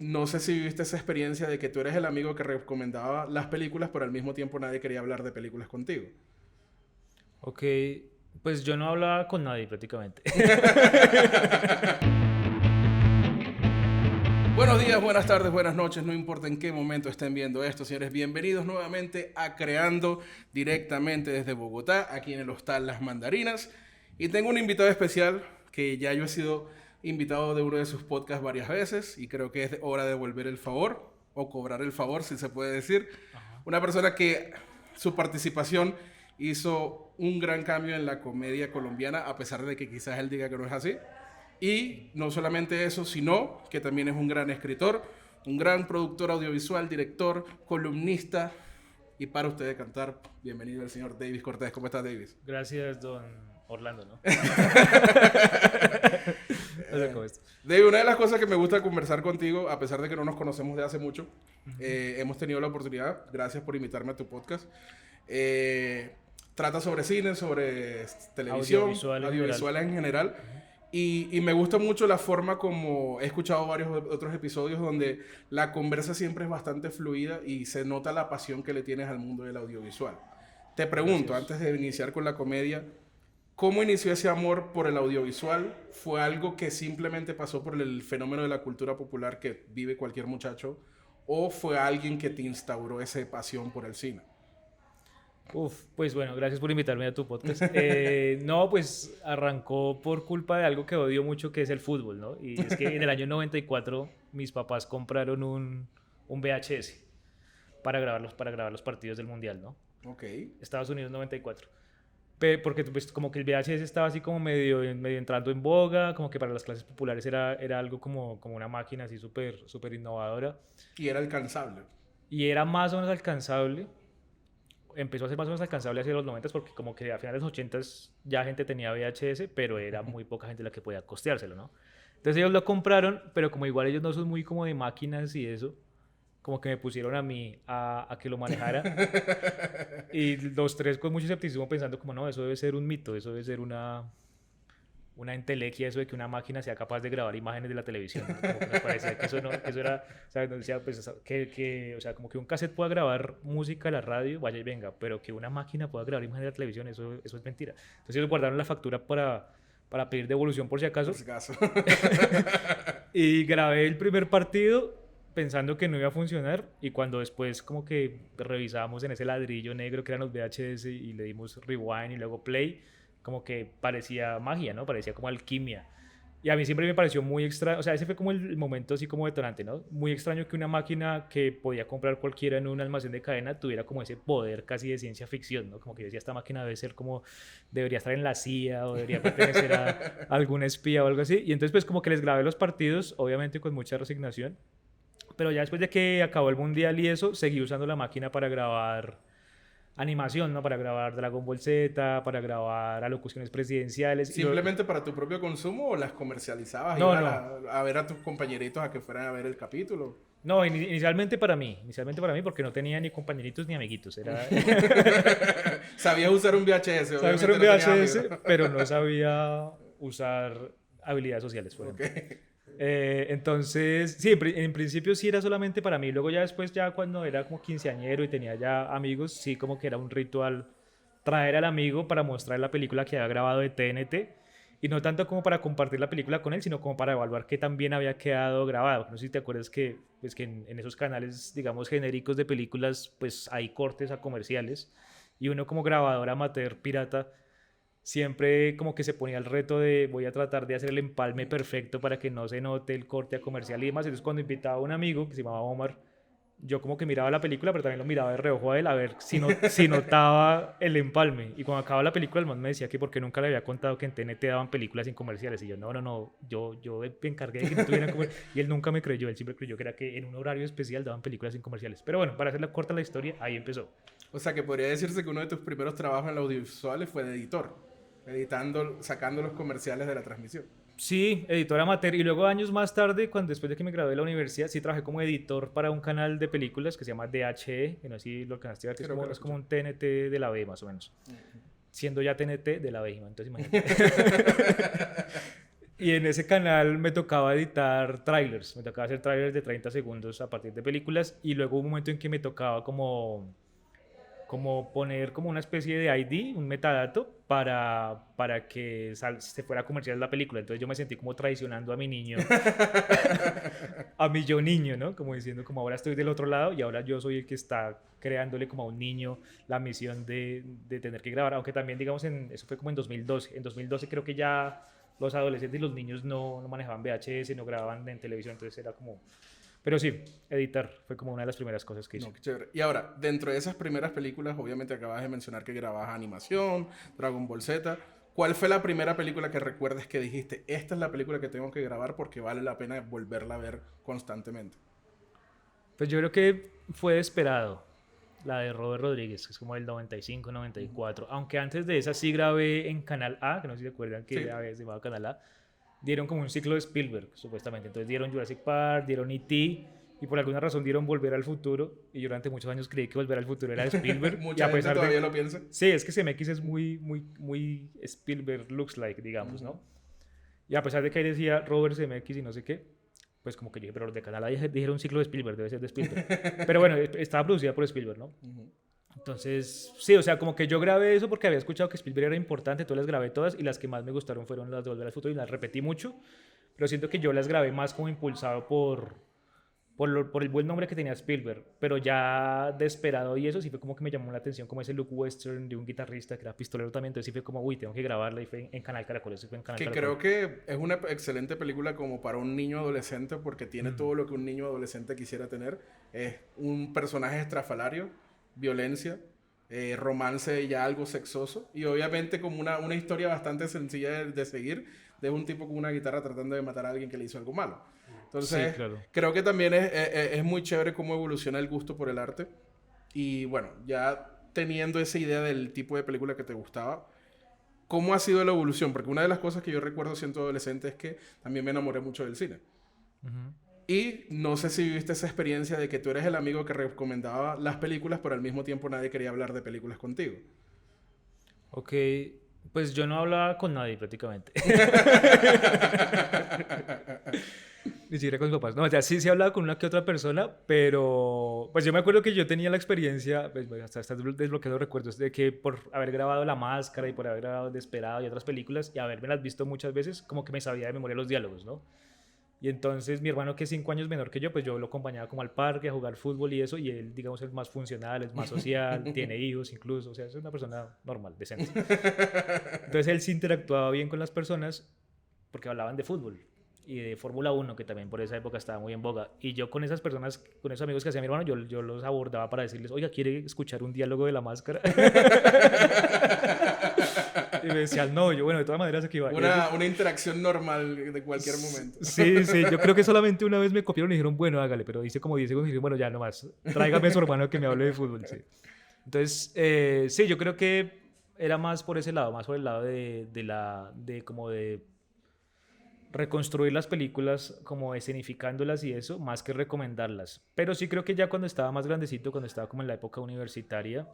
no sé si viviste esa experiencia de que tú eres el amigo que recomendaba las películas, pero al mismo tiempo nadie quería hablar de películas contigo. Ok, pues yo no hablaba con nadie prácticamente. Buenos días, buenas tardes, buenas noches, no importa en qué momento estén viendo esto, señores. Bienvenidos nuevamente a Creando directamente desde Bogotá, aquí en el Hostal Las Mandarinas. Y tengo un invitado especial que ya yo he sido invitado de uno de sus podcasts varias veces y creo que es hora de devolver el favor o cobrar el favor, si se puede decir. Ajá. Una persona que su participación hizo un gran cambio en la comedia colombiana, a pesar de que quizás él diga que no es así. Y no solamente eso, sino que también es un gran escritor, un gran productor audiovisual, director, columnista. Y para usted de cantar, bienvenido el señor Davis Cortés. ¿Cómo estás, Davis? Gracias, don Orlando, ¿no? No sé cómo es. David, una de las cosas que me gusta conversar contigo, a pesar de que no nos conocemos de hace mucho, hemos tenido la oportunidad, gracias por invitarme a tu podcast. Trata sobre cine, sobre televisión, audiovisuales en general. Y me gusta mucho la forma como he escuchado varios otros episodios donde la conversa siempre es bastante fluida y se nota la pasión que le tienes al mundo del audiovisual. Te pregunto, Gracias. antes de iniciar con la comedia, ¿cómo inició ese amor por el audiovisual? ¿Fue algo que simplemente pasó por el fenómeno de la cultura popular que vive cualquier muchacho? ¿O fue alguien que te instauró esa pasión por el cine? Uf, pues bueno, gracias por invitarme a tu podcast. No, pues arrancó por culpa de algo que odio mucho, que es el fútbol, ¿no? Y es que en el año 94 mis papás compraron un VHS para grabar los partidos del Mundial, ¿no? Ok. Estados Unidos 94. Porque pues, como que el VHS estaba así como medio entrando en boga, como que para las clases populares era algo como una máquina así súper innovadora. Y era alcanzable. Y era más o menos alcanzable. Empezó a ser más o menos alcanzable hacia los 90 porque como que a finales de los 80 ya gente tenía VHS, pero era muy poca gente la que podía costeárselo, ¿no? Entonces ellos lo compraron, pero como igual ellos no son muy como de máquinas y eso, como que me pusieron a mí a que lo manejara. Y los tres con mucho escepticismo pensando como, no, eso debe ser un mito, eso debe ser una entelequia, eso de que una máquina sea capaz de grabar imágenes de la televisión, ¿no? Como que nos parecía que eso, no, que eso era, o sea, nos decía, pues, o sea, como que un cassette pueda grabar música a la radio, vaya y venga, pero que una máquina pueda grabar imágenes de la televisión, eso es mentira. Entonces ellos guardaron la factura para pedir devolución por si acaso. Por si acaso. Y grabé el primer partido pensando que no iba a funcionar y cuando después como que revisamos en ese ladrillo negro que eran los VHS y le dimos rewind y luego play, como que parecía magia, ¿no? Parecía como alquimia. Y a mí siempre me pareció muy extraño, o sea, ese fue como el momento así como detonante, ¿no? Muy extraño que una máquina que podía comprar cualquiera en un almacén de cadena tuviera como ese poder casi de ciencia ficción, ¿no? Como que yo decía, esta máquina debe ser como, debería estar en la CIA o debería pertenecer a algún espía o algo así. Y entonces pues como que les grabé los partidos, obviamente con mucha resignación, pero ya después de que acabó el mundial y eso, seguí usando la máquina para grabar animación, ¿no? Para grabar Dragon Ball Z, para grabar alocuciones presidenciales. ¿Simplemente para tu propio consumo o las comercializabas? No, ¿Ibas no. a ver a tus compañeritos a que fueran a ver el capítulo? No, inicialmente para mí porque no tenía ni compañeritos ni amiguitos. Sabías usar un VHS, Sabía usar obviamente un no tenías VHS, amigos. pero no sabía usar habilidades sociales, por ejemplo. Ok. Entonces, sí, en principio sí era solamente para mí. Luego ya después, ya cuando era como quinceañero y tenía ya amigos, sí como que era un ritual traer al amigo para mostrar la película que había grabado de TNT. Y no tanto como para compartir la película con él, sino como para evaluar qué tan bien había quedado grabado. No sé si te acuerdas que, pues, que en esos canales, digamos, genéricos de películas, pues hay cortes a comerciales. Y uno como grabador amateur pirata siempre como que se ponía el reto de voy a tratar de hacer el empalme perfecto para que no se note el corte a comercial y demás. Entonces cuando invitaba a un amigo que se llamaba Omar, yo como que miraba la película, pero también lo miraba de reojo a él a ver si notaba el empalme. Y cuando acababa la película, el man me decía que porque nunca le había contado que en TNT daban películas sin comerciales. Y yo, no, yo me encargué de que no tuvieran comerciales. Y él nunca me creyó, él siempre creyó que era que en un horario especial daban películas sin comerciales. Pero bueno, para hacerla corta la historia, ahí empezó. O sea que podría decirse que uno de tus primeros trabajos en los audiovisuales fue de editor, editando, sacando los comerciales de la transmisión. Sí, editor amateur. Y luego años más tarde, cuando después de que me gradué de la universidad, sí trabajé como editor para un canal de películas que se llama DHE, que no sé si lo alcanzaste a ver, que Creo que lo es como escuché. un TNT de la B más o menos. Siendo ya TNT de la B, entonces imagínate. Y en ese canal me tocaba editar trailers, me tocaba hacer trailers de 30 segundos a partir de películas y luego hubo un momento en que me tocaba como poner como una especie de ID, un metadato, para que se fuera comercial la película. Entonces yo me sentí como traicionando a mi niño, a mi yo niño, ¿no? Como diciendo, como ahora estoy del otro lado y ahora yo soy el que está creándole como a un niño la misión de tener que grabar. Aunque también, digamos, eso fue como en 2012. En 2012 creo que ya los adolescentes y los niños no manejaban VHS, no grababan en televisión, entonces era como... Pero sí, editar fue como una de las primeras cosas que hice. No, qué chévere. Y ahora, dentro de esas primeras películas, obviamente acabas de mencionar que grababas animación, Dragon Ball Z. ¿Cuál fue la primera película que recuerdes que dijiste, esta es la película que tengo que grabar porque vale la pena volverla a ver constantemente? Pues yo creo que fue Desperado, la de Robert Rodríguez, que es como del 95, 94. Aunque antes de esa sí grabé en Canal A, que no sé si se acuerdan que Sí. a veces se llamaba Canal A. Dieron como un ciclo de Spielberg, supuestamente. Entonces dieron Jurassic Park, dieron E.T. y por alguna razón dieron Volver al Futuro. Y yo durante muchos años creí que Volver al Futuro era de Spielberg. Y Mucha a gente pesar todavía de... lo piensa. Sí, es que CMX es muy Spielberg looks like, digamos, ¿no? Y a pesar de que ahí decía Robert CMX y no sé qué, pues como que yo dije, pero los de Canal A dijeron un ciclo de Spielberg, debe ser de Spielberg. Pero bueno, estaba producida por Spielberg, ¿no? Entonces, sí, o sea, como que yo grabé eso porque había escuchado que Spielberg era importante, entonces las grabé todas y las que más me gustaron fueron las de Volver al Futuro y las repetí mucho, pero siento que yo las grabé más como impulsado por el buen nombre que tenía Spielberg, pero ya Desperado y eso sí fue como que me llamó la atención, como ese look western de un guitarrista que era pistolero también, entonces sí fue como, uy, tengo que grabarla y fue en Canal Caracol, eso fue en Canal Que Caracol. creo que es una excelente película como para un niño adolescente porque tiene todo lo que un niño adolescente quisiera tener. Es un personaje estrafalario, violencia, romance ya algo sexoso y obviamente como una historia bastante sencilla de seguir de un tipo con una guitarra tratando de matar a alguien que le hizo algo malo. Sí, Entonces, claro. creo que también es muy chévere cómo evoluciona el gusto por el arte. Y bueno, ya teniendo esa idea del tipo de película que te gustaba, ¿cómo ha sido la evolución? Porque una de las cosas que yo recuerdo siendo adolescente es que también me enamoré mucho del cine. Y no sé si viviste esa experiencia de que tú eres el amigo que recomendaba las películas, pero al mismo tiempo nadie quería hablar de películas contigo. Ok, pues yo no hablaba con nadie prácticamente. Ni siquiera con mis papás. No, o sea, sí se hablaba con una que otra persona, pero pues yo me acuerdo que yo tenía la experiencia, pues hasta estás desbloqueando recuerdos, de que por haber grabado La Máscara y por haber grabado Desperado y otras películas y haberme las visto muchas veces, como que me sabía de memoria los diálogos, ¿no? Y entonces mi hermano, que es 5 años menor que yo, pues yo lo acompañaba como al parque a jugar fútbol y eso, y él, digamos, es más funcional, es más social, tiene hijos incluso, o sea, es una persona normal, decente. Entonces él sí interactuaba bien con las personas porque hablaban de fútbol y de Fórmula 1, que también por esa época estaba muy en boga. Y yo con esas personas, con esos amigos que hacía mi hermano, yo los abordaba para decirles, oiga, ¿quiere escuchar un diálogo de La Máscara? Y me decían, no, yo, bueno, de todas maneras aquí va. Una interacción normal de cualquier momento. Sí, sí, yo creo que solamente una vez me copiaron y dijeron, bueno, hágale, pero hice como 10 segundos y dijeron, bueno, ya nomás, tráigame a su hermano que me hable de fútbol, sí. Entonces, sí, yo creo que era más por ese lado, más por el lado de como de reconstruir las películas, como escenificándolas y eso, más que recomendarlas. Pero sí creo que ya cuando estaba más grandecito, cuando estaba como en la época universitaria,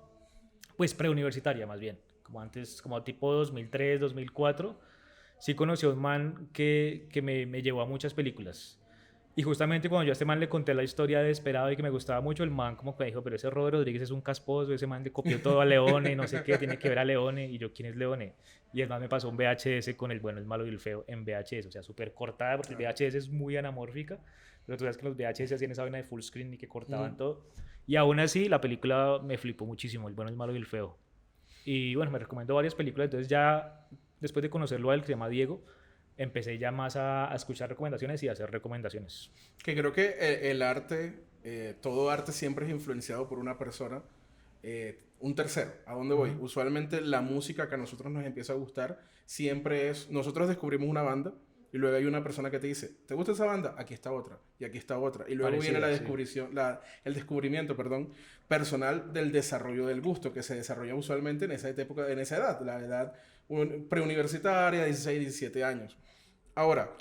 pues preuniversitaria más bien, como antes, como tipo 2003, 2004, sí conocí a un man que me llevó a muchas películas. Y justamente cuando yo a este man le conté la historia de Desperado y que me gustaba mucho, el man como que me dijo, pero ese Robert Rodríguez es un casposo, ese man le copió todo a Leone, no sé qué, tiene que ver a Leone. Y yo, ¿quién es Leone? Y el man me pasó un VHS con el bueno, el malo y el feo en VHS, o sea, súper cortada, porque el VHS es muy anamórfica, pero tú sabes que los VHS hacían esa vaina de full screen y que cortaban todo. Y aún así, la película me flipó muchísimo, el bueno, el malo y el feo. Y bueno, me recomendó varias películas, entonces ya después de conocerlo a él, que se llama Diego, empecé ya más a escuchar recomendaciones y a hacer recomendaciones. Que creo que el arte, todo arte siempre es influenciado por una persona, un tercero. ¿A dónde voy? Usualmente la música que a nosotros nos empieza a gustar siempre es, nosotros descubrimos una banda y luego hay una persona que te dice, ¿te gusta esa banda? Aquí está otra y aquí está otra. Y luego viene el descubrimiento, perdón, personal del desarrollo del gusto que se desarrolla usualmente en esa época, en esa edad, la edad preuniversitaria, 16, 17 años. Ahora,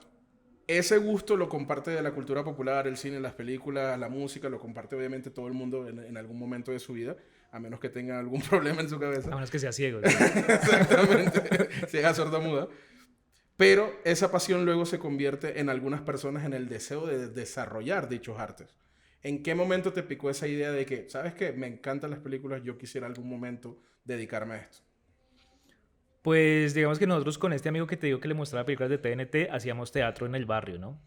ese gusto lo comparte de la cultura popular, el cine, las películas, la música, lo comparte obviamente todo el mundo en algún momento de su vida, a menos que tenga algún problema en su cabeza. A menos que sea ciego. Exactamente, ciega sorda muda. pero esa pasión luego se convierte en algunas personas en el deseo de desarrollar dichos artes. ¿En qué momento te picó esa idea de que, sabes qué, me encantan las películas, yo quisiera algún momento dedicarme a esto? Pues digamos que nosotros con este amigo que te digo que le mostraba películas de TNT, hacíamos teatro en el barrio, ¿no?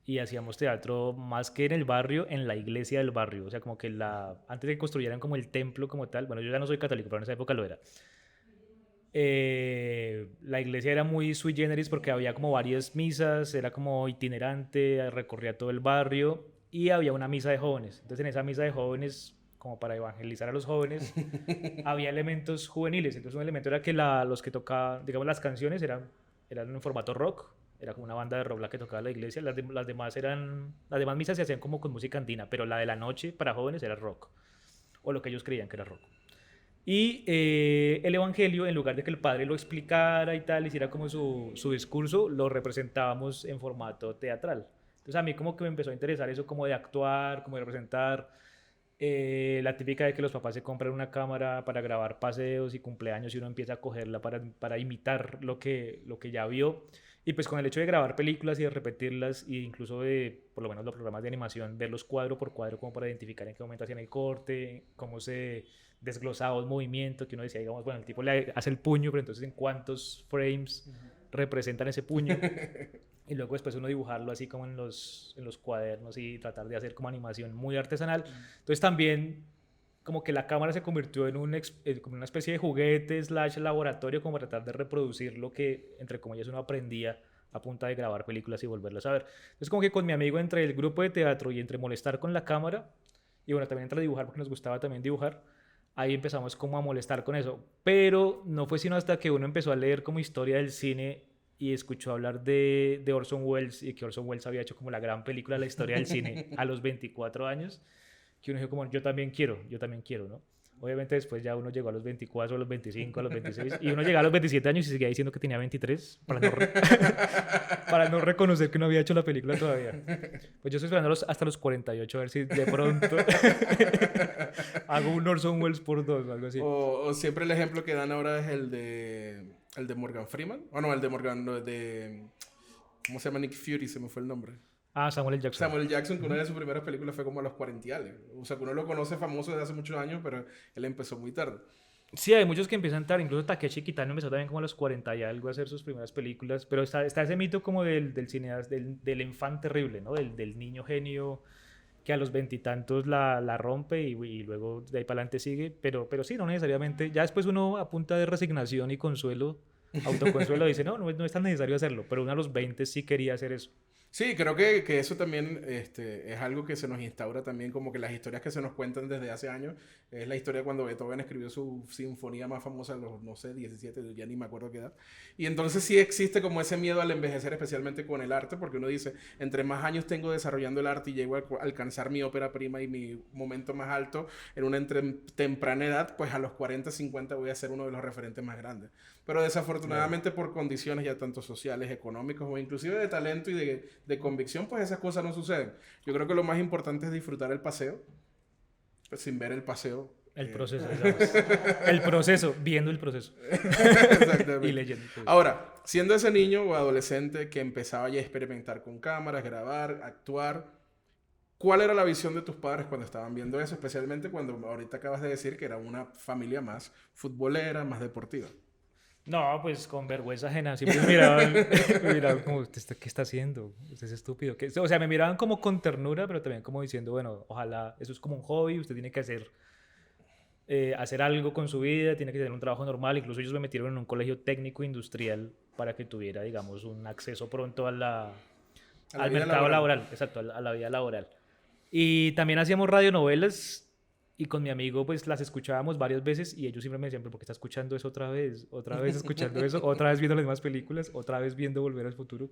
Y hacíamos teatro más que en el barrio, en la iglesia del barrio. O sea, como que antes de que construyeran como el templo como tal, bueno, yo ya no soy católico, pero en esa época lo era. La iglesia era muy sui generis porque había como varias misas, era como itinerante, recorría todo el barrio y había una misa de jóvenes. Entonces en esa misa de jóvenes, como para evangelizar a los jóvenes, había elementos juveniles. Entonces un elemento era que los que tocaban, digamos las canciones eran en formato rock, era como una banda de rock la que tocaba la iglesia, las demás misas se hacían como con música andina, pero la de la noche para jóvenes era rock, o lo que ellos creían que era rock. Y el Evangelio, en lugar de que el padre lo explicara y tal, hiciera como su discurso, lo representábamos en formato teatral. Entonces a mí como que me empezó a interesar eso como de actuar, como de representar la típica de que los papás se compran una cámara para grabar paseos y cumpleaños y uno empieza a cogerla para imitar lo que ya vio. Y pues con el hecho de grabar películas y de repetirlas e incluso de, por lo menos los programas de animación, verlos cuadro por cuadro como para identificar en qué momento hacían el corte, cómo se desglosaba un movimiento, que uno decía, digamos, bueno, el tipo le hace el puño, pero entonces en cuántos frames representan ese puño. Y luego después uno dibujarlo así como en los cuadernos y tratar de hacer como animación muy artesanal. Entonces también como que la cámara se convirtió como una especie de juguete / laboratorio como para tratar de reproducir lo que, entre comillas, uno aprendía a punta de grabar películas y volverlas a ver. Entonces como que con mi amigo entre el grupo de teatro y entre molestar con la cámara, y bueno, también entre dibujar porque nos gustaba también dibujar, ahí empezamos como a molestar con eso. Pero no fue sino hasta que uno empezó a leer como historia del cine y escuchó hablar de Orson Welles y que Orson Welles había hecho como la gran película de la historia del cine a los 24 años, que uno dijo como, yo también quiero, ¿no? Obviamente después ya uno llegó a los 24, a los 25, a los 26, y uno llegaba a los 27 años y seguía diciendo que tenía 23 para no reconocer que no había hecho la película todavía. Pues yo estoy esperando hasta los 48 a ver si de pronto hago un Orson Welles por dos o algo así. O siempre el ejemplo que dan ahora es el de Morgan Freeman. O no, el de Morgan, no, el de... ¿Cómo se llama? Nick Fury, se me fue el nombre. Ah, Samuel L. Jackson. Samuel Jackson, que una de sus primeras películas fue como a los 40. O sea, que uno lo conoce famoso desde hace muchos años, pero él empezó muy tarde. Sí, hay muchos que empiezan tarde, incluso Takeshi Kitano empezó también como a los 40 y algo a hacer sus primeras películas, pero está ese mito como del cineasta, del infante terrible, ¿no? Del niño genio que a los veintitantos la rompe y luego de ahí para adelante sigue, pero sí, no necesariamente. Ya después uno a punta de resignación y consuelo, autoconsuelo, dice, no es tan necesario hacerlo, pero uno a los 20 sí quería hacer eso. Sí, creo que eso también es algo que se nos instaura también, como que las historias que se nos cuentan desde hace años. Es la historia cuando Beethoven escribió su sinfonía más famosa a los, no sé, 17, ya ni me acuerdo qué edad. Y entonces sí existe como ese miedo al envejecer, especialmente con el arte, porque uno dice, entre más años tengo desarrollando el arte y llego a alcanzar mi ópera prima y mi momento más alto en una temprana edad, pues a los 40, 50 voy a ser uno de los referentes más grandes. Pero desafortunadamente por condiciones ya tanto sociales, económicas o inclusive de talento y de convicción, pues esas cosas no suceden. Yo creo que lo más importante es disfrutar el paseo, pues, sin ver el paseo. El proceso, digamos. El proceso, viendo el proceso. Exactamente. Y leyendo. Ahora, siendo ese niño o adolescente que empezaba ya a experimentar con cámaras, grabar, actuar, ¿cuál era la visión de tus padres cuando estaban viendo eso? Especialmente cuando ahorita acabas de decir que era una familia más futbolera, más deportiva. No, pues con vergüenza ajena. Siempre me miraban como, ¿qué está haciendo? Usted es estúpido. O sea, me miraban como con ternura, pero también como diciendo, bueno, ojalá, eso es como un hobby, usted tiene que hacer algo con su vida, tiene que tener un trabajo normal. Incluso ellos me metieron en un colegio técnico industrial para que tuviera, digamos, un acceso pronto al mercado laboral. Exacto, a la vida laboral. Y también hacíamos radionovelas y con mi amigo pues las escuchábamos varias veces y ellos siempre me decían, ¿pero por qué está escuchando eso otra vez? Otra vez escuchando eso, otra vez viendo las mismas películas, otra vez viendo Volver al Futuro.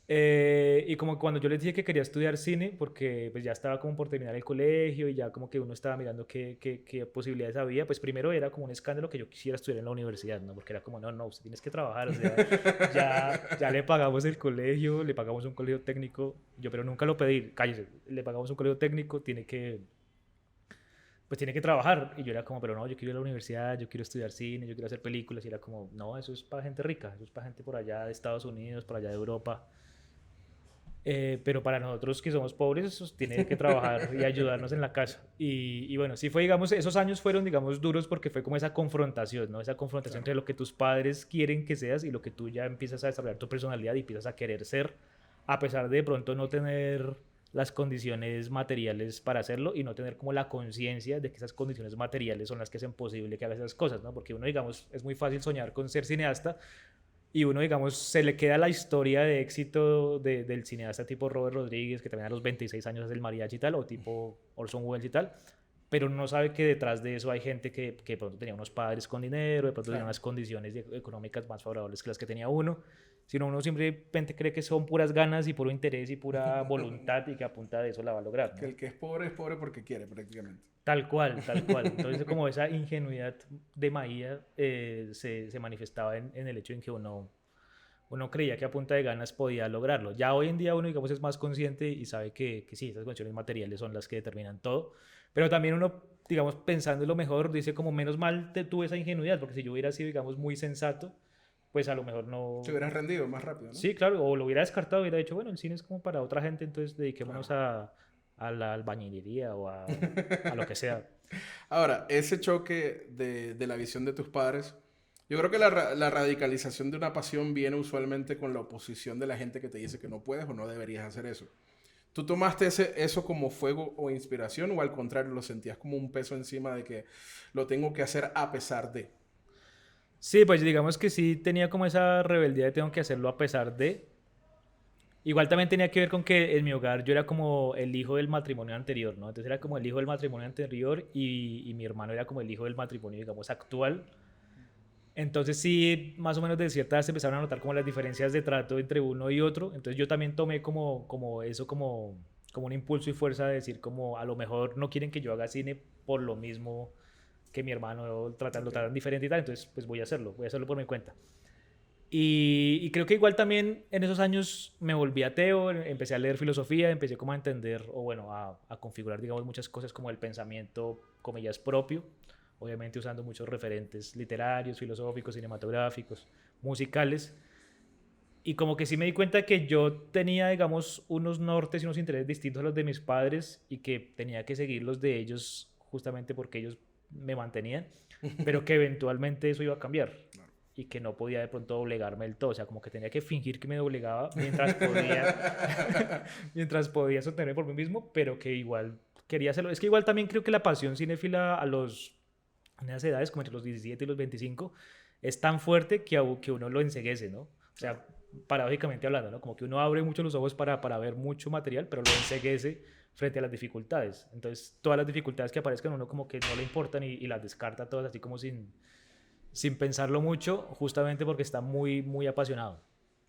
Y como cuando yo les dije que quería estudiar cine, porque pues ya estaba como por terminar el colegio y ya como que uno estaba mirando qué posibilidades había, pues primero era como un escándalo que yo quisiera estudiar en la universidad, ¿no? Porque era como, no, usted tienes que trabajar, o sea, ya le pagamos el colegio, le pagamos un colegio técnico, yo pero nunca lo pedí, cállese, le pagamos un colegio técnico, pues tiene que trabajar. Y yo era como, pero no, yo quiero ir a la universidad, yo quiero estudiar cine, yo quiero hacer películas. Y era como, no, eso es para gente rica, eso es para gente por allá de Estados Unidos, por allá de Europa. Pero para nosotros que somos pobres, eso tiene que trabajar y ayudarnos en la casa. Y bueno, sí fue, digamos, esos años fueron, digamos, duros porque fue como esa confrontación, ¿no? Esa confrontación Claro. entre lo que tus padres quieren que seas y lo que tú ya empiezas a desarrollar tu personalidad y empiezas a querer ser, a pesar de pronto no tener las condiciones materiales para hacerlo y no tener como la conciencia de que esas condiciones materiales son las que hacen posible que hagas esas cosas, ¿no? Porque uno, digamos, es muy fácil soñar con ser cineasta y uno, digamos, se le queda la historia de éxito del cineasta tipo Robert Rodríguez, que también a los 26 años hace el mariachi y tal, o tipo Orson Welles y tal, pero uno no sabe que detrás de eso hay gente que de pronto tenía unos padres con dinero, de pronto tenía Claro. unas condiciones económicas más favorables que las que tenía uno, sino uno simplemente cree que son puras ganas y puro interés y pura voluntad y que a punta de eso la va a lograr, Que ¿no? el que es pobre porque quiere, prácticamente. Tal cual, tal cual. Entonces, como esa ingenuidad de Maía se manifestaba en el hecho en que uno creía que a punta de ganas podía lograrlo. Ya hoy en día uno, digamos, es más consciente y sabe que sí, esas condiciones materiales son las que determinan todo, pero también uno, digamos, pensando en lo mejor, dice como menos mal tuve esa ingenuidad, porque si yo hubiera sido, digamos, muy sensato, pues a lo mejor Te no... hubieras rendido más rápido, ¿no? Sí, claro, o lo hubiera descartado, hubiera dicho, bueno, el cine es como para otra gente, entonces dediquémonos Claro. a la albañilería o a lo que sea. Ahora, ese choque de la visión de tus padres, yo creo que la radicalización de una pasión viene usualmente con la oposición de la gente que te dice que no puedes o no deberías hacer eso. ¿Tú tomaste eso como fuego o inspiración o al contrario lo sentías como un peso encima de que lo tengo que hacer a pesar de? Sí, pues digamos que sí tenía como esa rebeldía de tengo que hacerlo a pesar de. Igual también tenía que ver con que en mi hogar yo era como el hijo del matrimonio anterior, ¿no? Entonces era como el hijo del matrimonio anterior y mi hermano era como el hijo del matrimonio, digamos, actual. Entonces sí, más o menos de cierta edad se empezaron a notar como las diferencias de trato entre uno y otro. Entonces yo también tomé como eso como un impulso y fuerza de decir como a lo mejor no quieren que yo haga cine por lo mismo que mi hermano lo Ok, tratan diferente y tal. Entonces pues voy a hacerlo por mi cuenta. Y creo que igual también en esos años me volví ateo, empecé a leer filosofía, empecé como a entender o bueno, a configurar digamos muchas cosas como el pensamiento, comillas, propio, obviamente usando muchos referentes literarios, filosóficos, cinematográficos, musicales. Y como que sí me di cuenta que yo tenía, digamos, unos nortes y unos intereses distintos a los de mis padres y que tenía que seguir los de ellos justamente porque ellos me mantenían, pero que eventualmente eso iba a cambiar claro. y que no podía de pronto doblegarme del todo, o sea, como que tenía que fingir que me doblegaba mientras podía, mientras podía sostenerme por mí mismo, pero que igual quería hacerlo. Es que igual también creo que la pasión cinéfila en esas edades, como entre los 17 y los 25, es tan fuerte que uno lo enceguece, ¿no? O Claro. sea, paradójicamente hablando, ¿no? Como que uno abre mucho los ojos para ver mucho material, pero lo enceguece frente a las dificultades. Entonces, todas las dificultades que aparezcan, uno como que no le importan y las descarta todas así como sin pensarlo mucho, justamente porque está muy, muy apasionado.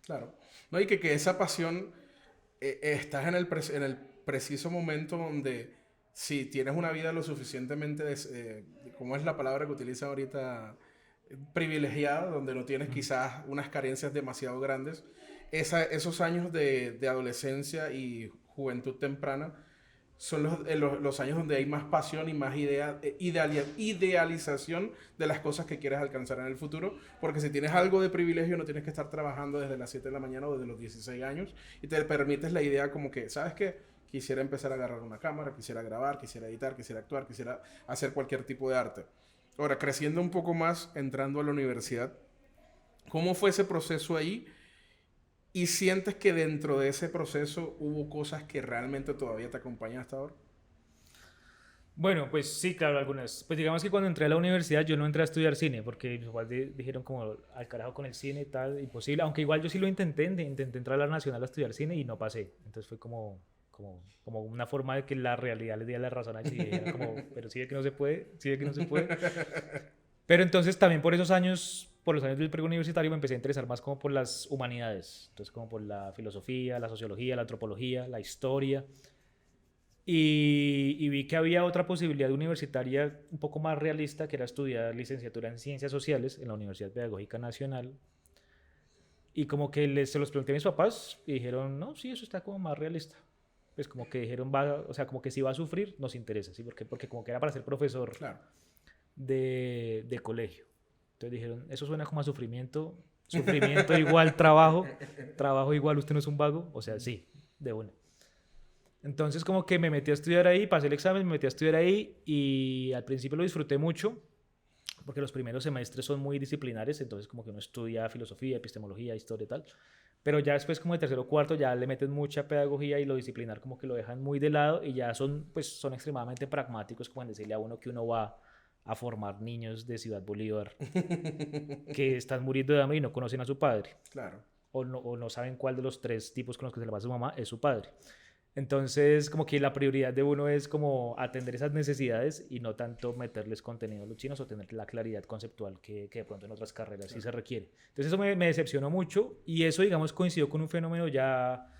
Claro. No, y que esa pasión estás en el preciso momento donde si tienes una vida lo suficientemente, ¿cómo es la palabra que utilizan ahorita? Privilegiada, donde no tienes quizás unas carencias demasiado grandes, esos años de adolescencia y juventud temprana son los años donde hay más pasión y más idealización de las cosas que quieres alcanzar en el futuro, porque si tienes algo de privilegio no tienes que estar trabajando desde las 7 de la mañana o desde los 16 años y te permites la idea como que, ¿sabes qué? Quisiera empezar a agarrar una cámara, quisiera grabar, quisiera editar, quisiera actuar, quisiera hacer cualquier tipo de arte. Ahora, creciendo un poco más, entrando a la universidad, ¿cómo fue ese proceso ahí? ¿Y sientes que dentro de ese proceso hubo cosas que realmente todavía te acompañan hasta ahora? Bueno, pues sí, claro, algunas. Pues digamos que cuando entré a la universidad yo no entré a estudiar cine, porque igual dijeron como al carajo con el cine y tal, imposible. Aunque igual yo sí lo intenté entrar a la Nacional a estudiar cine y no pasé. Entonces fue como una forma de que la realidad les diera la razón a y dijeran como, pero sí de que no se puede, sí de que no se puede. Pero entonces también por esos años, por los años del preuniversitario, me empecé a interesar más como por las humanidades. Entonces como por la filosofía, la sociología, la antropología, la historia. Y vi que había otra posibilidad universitaria un poco más realista, que era estudiar licenciatura en Ciencias Sociales en la Universidad Pedagógica Nacional. Y como que se los pregunté a mis papás y dijeron, no, sí, eso está como más realista. pues como que dijeron, o sea, como que si va a sufrir, nos interesa, ¿sí? Porque como que era para ser profesor Claro. de colegio. Entonces dijeron, eso suena como a sufrimiento, sufrimiento igual trabajo, trabajo igual usted no es un vago, o sea, sí, de una. Entonces como que me metí a estudiar ahí, pasé el examen, me metí a estudiar ahí y al principio lo disfruté mucho porque los primeros semestres son muy disciplinares, entonces como que uno estudia filosofía, epistemología, historia y tal, pero ya después como de tercero o cuarto ya le meten mucha pedagogía y lo disciplinar como que lo dejan muy de lado y ya son pues son extremadamente pragmáticos como en decirle a uno que uno va a formar niños de Ciudad Bolívar que están muriendo de hambre y no conocen a su padre Claro. o no saben cuál de los tres tipos con los que se le va a su mamá es su padre. Entonces, como que la prioridad de uno es como atender esas necesidades y no tanto meterles contenido a los chinos o tener la claridad conceptual que de pronto en otras carreras sí se requiere. Entonces, eso me decepcionó mucho y eso, digamos, coincidió con un fenómeno ya,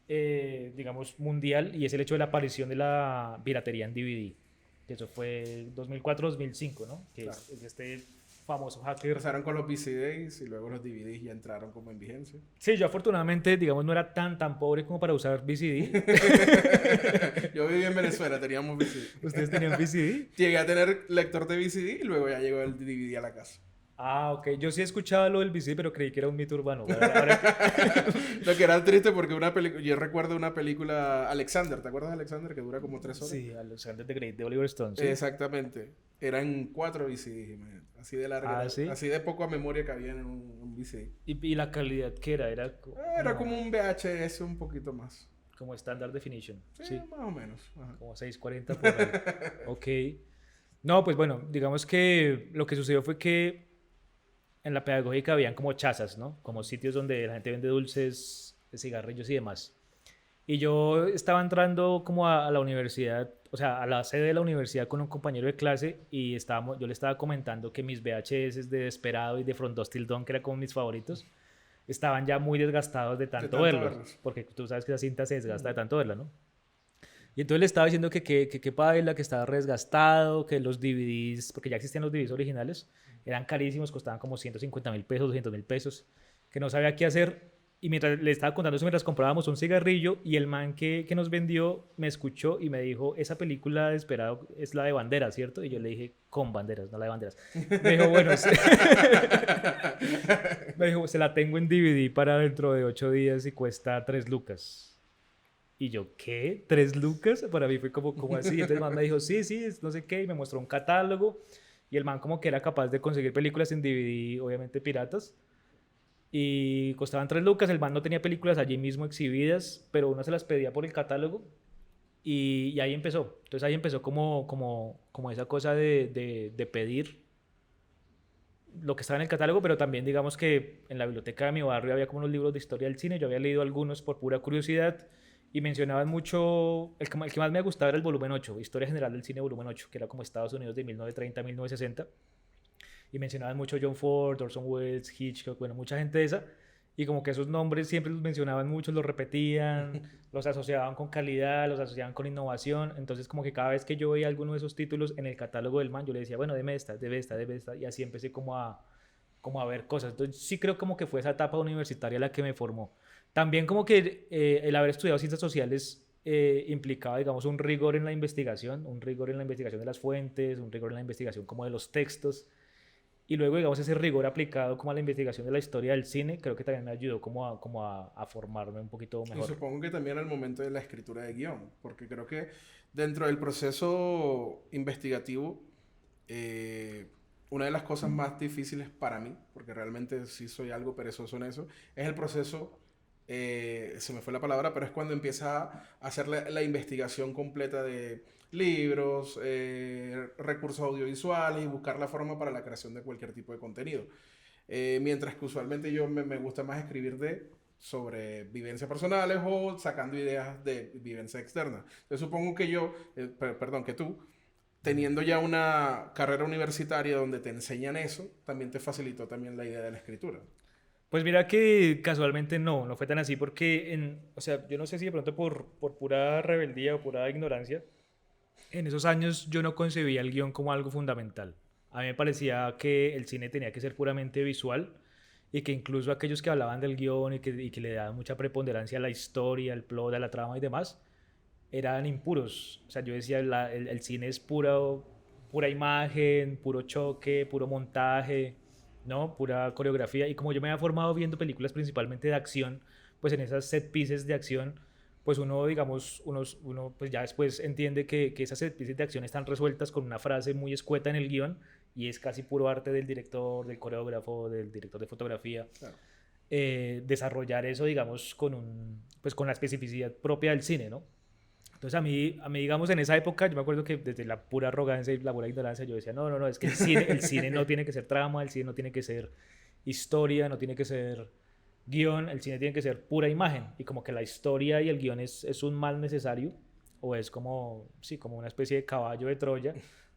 digamos, mundial y es el hecho de la aparición de la piratería en DVD. Que eso fue 2004-2005, ¿no? Que Claro. es este famoso hacker. Empezaron con los VCDs y luego los DVDs ya entraron como en vigencia. Sí, yo afortunadamente, digamos, no era tan pobre como para usar VCD. Yo viví en Venezuela, teníamos VCD. ¿Ustedes tenían VCD? Llegué a tener lector de VCD y luego ya llegó el DVD a la casa. Ah, ok. Yo sí escuchaba lo del VCD, pero creí que era un mito urbano. Lo que era triste porque yo recuerdo una película, Alexander, ¿te acuerdas de Alexander? Que dura como 3 horas. Sí, Alexander the Great de Oliver Stone, sí. Exactamente. Eran 4 VCDs, imagínate. Así de larga, Ah, ¿sí? así de poca memoria cabía en un VCD. Y la calidad que era, Era como un VHS un poquito más. como standard definition, Sí, sí. más o menos. Ajá. Como 640 por ahí. Ok. No, pues bueno, digamos que lo que sucedió fue que en la pedagógica habían como chazas, ¿no? Como sitios donde la gente vende dulces, cigarrillos y demás. Y yo estaba entrando como a la universidad, o sea, a la sede de la universidad con un compañero de clase y yo le estaba comentando que mis VHS de Desperado y de From Dusk Till Dawn, que eran como mis favoritos, estaban ya muy desgastados de tanto verlos, porque tú sabes que esa cinta se desgasta de tanto verla, ¿no? Y entonces le estaba diciendo que paila, que estaba re desgastado, que los DVDs, porque ya existían los DVDs originales, eran carísimos, costaban como 150.000 pesos, 200.000 pesos, que no sabía qué hacer. Y mientras le estaba contando eso, mientras comprábamos un cigarrillo, y el man que nos vendió me escuchó y me dijo, esa película de Esperado es la de Banderas, ¿cierto? Y yo le dije, con banderas, no la de Banderas. Me dijo, bueno, me dijo, se la tengo en DVD para dentro de 8 días y cuesta 3 lucas. Y yo, ¿qué? ¿3 lucas? Para mí fue como así. Entonces el man me dijo, sí, no sé qué, y me mostró un catálogo. Y el man como que era capaz de conseguir películas en DVD, obviamente piratas. Y costaban 3 lucas. El man no tenía películas allí mismo exhibidas, pero uno se las pedía por el catálogo. Y ahí empezó. Entonces ahí empezó como esa cosa de pedir lo que estaba en el catálogo, pero también digamos que en la biblioteca de mi barrio había como unos libros de historia del cine. Yo había leído algunos por pura curiosidad y mencionaban mucho, el que más me gustaba era el volumen 8, Historia General del Cine volumen 8, que era como Estados Unidos de 1930 a 1960. Y mencionaban mucho John Ford, Orson Welles, Hitchcock, bueno, mucha gente de esa. Y como que esos nombres siempre los mencionaban mucho, los repetían, los asociaban con calidad, los asociaban con innovación. Entonces como que cada vez que yo veía alguno de esos títulos en el catálogo del man, yo le decía, bueno, deme esta, debe esta, debe esta. Y así empecé como a ver cosas. Entonces sí creo como que fue esa etapa universitaria la que me formó. También como que el haber estudiado ciencias sociales implicaba, digamos, un rigor en la investigación, un rigor en la investigación de las fuentes, un rigor en la investigación como de los textos. Y luego, digamos, ese rigor aplicado como a la investigación de la historia del cine, creo que también me ayudó como a formarme un poquito Y mejor. supongo que también al momento de la escritura de guión, porque creo que dentro del proceso investigativo, una de las cosas más difíciles para mí, porque realmente sí soy algo perezoso en eso, es el proceso, se me fue la palabra, pero es cuando empieza a hacer la investigación completa de libros, recursos audiovisuales y buscar la forma para la creación de cualquier tipo de contenido. Mientras que usualmente me gusta más escribir sobre vivencias personales o sacando ideas de vivencia externa. Entonces supongo que perdón, que tú, teniendo ya una carrera universitaria donde te enseñan eso, también te facilitó también la idea de la escritura. Pues mira que casualmente no fue tan así porque, o sea, yo no sé si de pronto por pura rebeldía o pura ignorancia, en esos años yo no concebía el guión como algo fundamental. A mí me parecía que el cine tenía que ser puramente visual y que incluso aquellos que hablaban del guión y que le daban mucha preponderancia a la historia, al plot, a la trama y demás, eran impuros. O sea, yo decía, el cine es pura imagen, puro choque, puro montaje, ¿no? Pura coreografía. Y como yo me había formado viendo películas principalmente de acción, pues en esas set pieces de acción, pues uno, digamos, uno pues ya después entiende que esas set pieces de acción están resueltas con una frase muy escueta en el guión y es casi puro arte del director, del coreógrafo, del director de fotografía. Claro. Desarrollar eso, digamos, pues con la especificidad propia del cine, ¿no? Entonces a mí, digamos, en esa época, yo me acuerdo que desde la pura arrogancia y la pura ignorancia, yo decía, no, es que el cine no tiene que ser trama, el cine no tiene que ser historia, no tiene que ser guión, el cine tiene que ser pura imagen. Y como que la historia y el guión es un mal necesario, o es como, sí, como una especie de caballo de Troya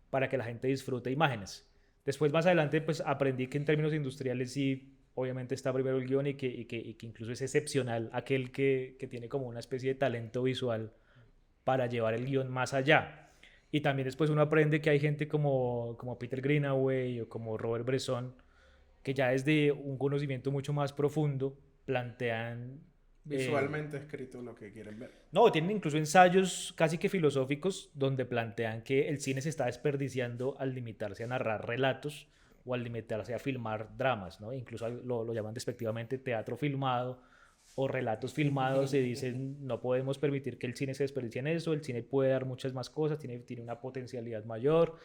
para que la gente disfrute imágenes. Después, más adelante, pues aprendí que en términos industriales sí, obviamente está primero el guión y que incluso es excepcional aquel que tiene como una especie de talento visual para llevar el guión más allá. Y también después uno aprende que hay gente como Peter Greenaway o como Robert Bresson, que ya desde un conocimiento mucho más profundo plantean... Visualmente escrito lo que quieren ver. no, tienen incluso ensayos casi que filosóficos donde plantean que el cine se está desperdiciando al limitarse a narrar relatos o al limitarse a filmar dramas, ¿no? Incluso lo llaman despectivamente teatro filmado o relatos filmados y dicen no podemos permitir que el cine se desperdicie en eso, el cine puede dar muchas más cosas, tiene una potencialidad mayor,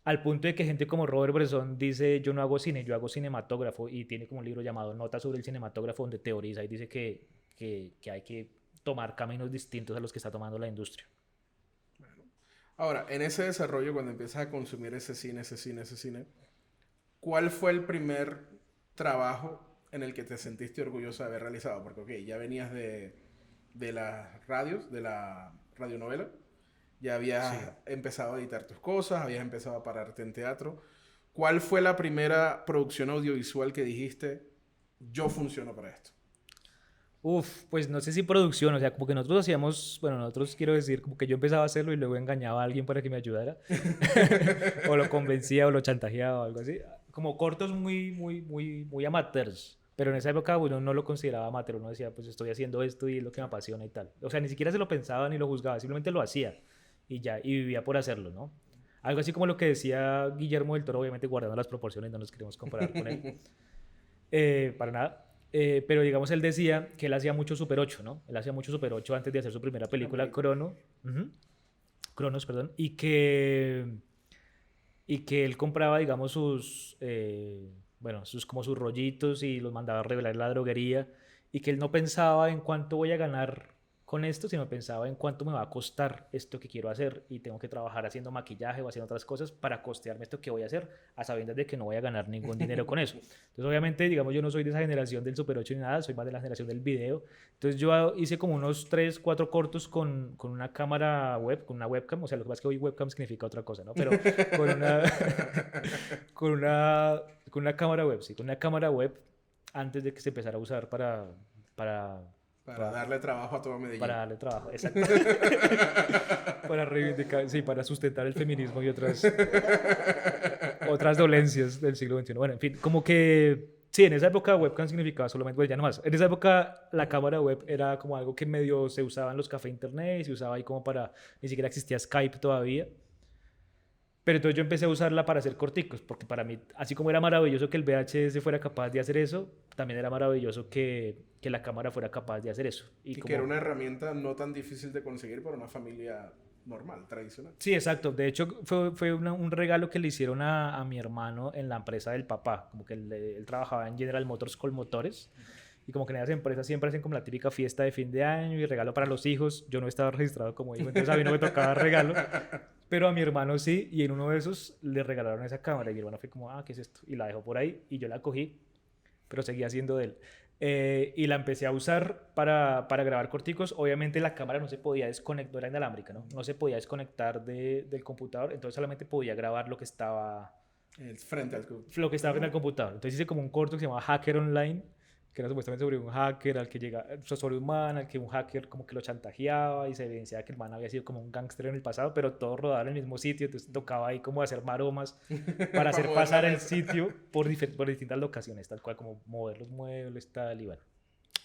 al punto de que gente como Robert Bresson dice yo no hago cine, yo hago cinematógrafo y tiene como un libro llamado Notas sobre el cinematógrafo donde teoriza y dice que hay que tomar caminos distintos a los que está tomando la industria. Ahora, en ese desarrollo, cuando empiezas a consumir ese cine, ¿cuál fue el primer trabajo en el que te sentiste orgulloso de haber realizado? Porque, ok, ya venías de las radios, de la radionovela, ya Sí. habías empezado a editar tus cosas, habías empezado a pararte en teatro. ¿Cuál fue la primera producción audiovisual que dijiste, yo funciono para esto? Uf, pues no sé si producción, o sea, como que nosotros hacíamos, bueno, nosotros quiero decir, como que yo empezaba a hacerlo y luego engañaba a alguien para que me ayudara, o lo convencía o lo chantajeaba o algo así, como cortos muy amateurs, pero en esa época uno no lo consideraba amateur, uno decía, pues estoy haciendo esto y es lo que me apasiona y tal, o sea, ni siquiera se lo pensaba ni lo juzgaba, simplemente lo hacía y ya, y vivía por hacerlo, ¿no? Algo así como lo que decía Guillermo del Toro, obviamente guardando las proporciones, no nos queremos comparar con él, para nada. Pero digamos, él decía que él hacía mucho Super 8, ¿no? Él hacía mucho Super 8 antes de hacer su primera La película, película. Cronos, perdón, y que él compraba, digamos, sus rollitos y los mandaba a revelar en la droguería y que él no pensaba en cuánto voy a ganar con esto, sino pensaba en cuánto me va a costar esto que quiero hacer y tengo que trabajar haciendo maquillaje o haciendo otras cosas para costearme esto que voy a hacer, a sabiendas de que no voy a ganar ningún dinero con eso. Entonces, obviamente, digamos, yo no soy de esa generación del Super 8 ni nada, soy más de la generación del video. Entonces, yo hice como unos 3 4 cortos con una cámara web, con una webcam, o sea, lo que pasa es que hoy webcam significa otra cosa, ¿no? Pero con una, con una, con una cámara web, sí, con una cámara web antes de que se empezara a usar para, Para para, darle trabajo a todo Medellín. para darle trabajo, exacto. Para reivindicar, sí, para sustentar el feminismo y otras dolencias del siglo XXI. Bueno, en fin, como que, sí, en esa época webcam significaba solamente, pues ya no más. En esa época la cámara web era como algo que medio se usaba en los cafés internet, se usaba ahí como para, ni siquiera existía Skype todavía. Pero entonces yo empecé a usarla para hacer corticos, porque para mí, así como era maravilloso que el VHS fuera capaz de hacer eso, también era maravilloso que la cámara fuera capaz de hacer eso. Y Y que era como, una herramienta no tan difícil de conseguir para una familia normal, tradicional. sí, exacto. De hecho, fue un regalo que le hicieron a mi hermano en la empresa del papá. Como que él trabajaba en General Motors con motores. Y como que en esas empresas siempre hacen como la típica fiesta de fin de año y regalo para los hijos. Yo no estaba registrado como hijo, entonces a mí no me tocaba regalo. Pero a mi hermano sí, y en uno de esos le regalaron esa cámara. Y mi hermano fue como, ¿qué es esto? Y la dejó por ahí y yo la cogí, pero seguía siendo de él. Y la empecé a usar para grabar corticos. Obviamente la cámara no se podía desconectar, no era inalámbrica, ¿no? No se podía desconectar del computador, entonces solamente podía grabar El frente al club. lo que estaba en el computador. Entonces hice como un corto que se llamaba Hacker Online, que era supuestamente sobre un hacker al que llega, sobre un man al que un hacker como que lo chantajeaba y se evidenciaba que el man había sido como un gángster en el pasado, pero todo rodaba en el mismo sitio, entonces tocaba ahí como hacer maromas para hacer mover la pasar el mesa. sitio por distintas locaciones, tal cual como mover los muebles, tal, y bueno.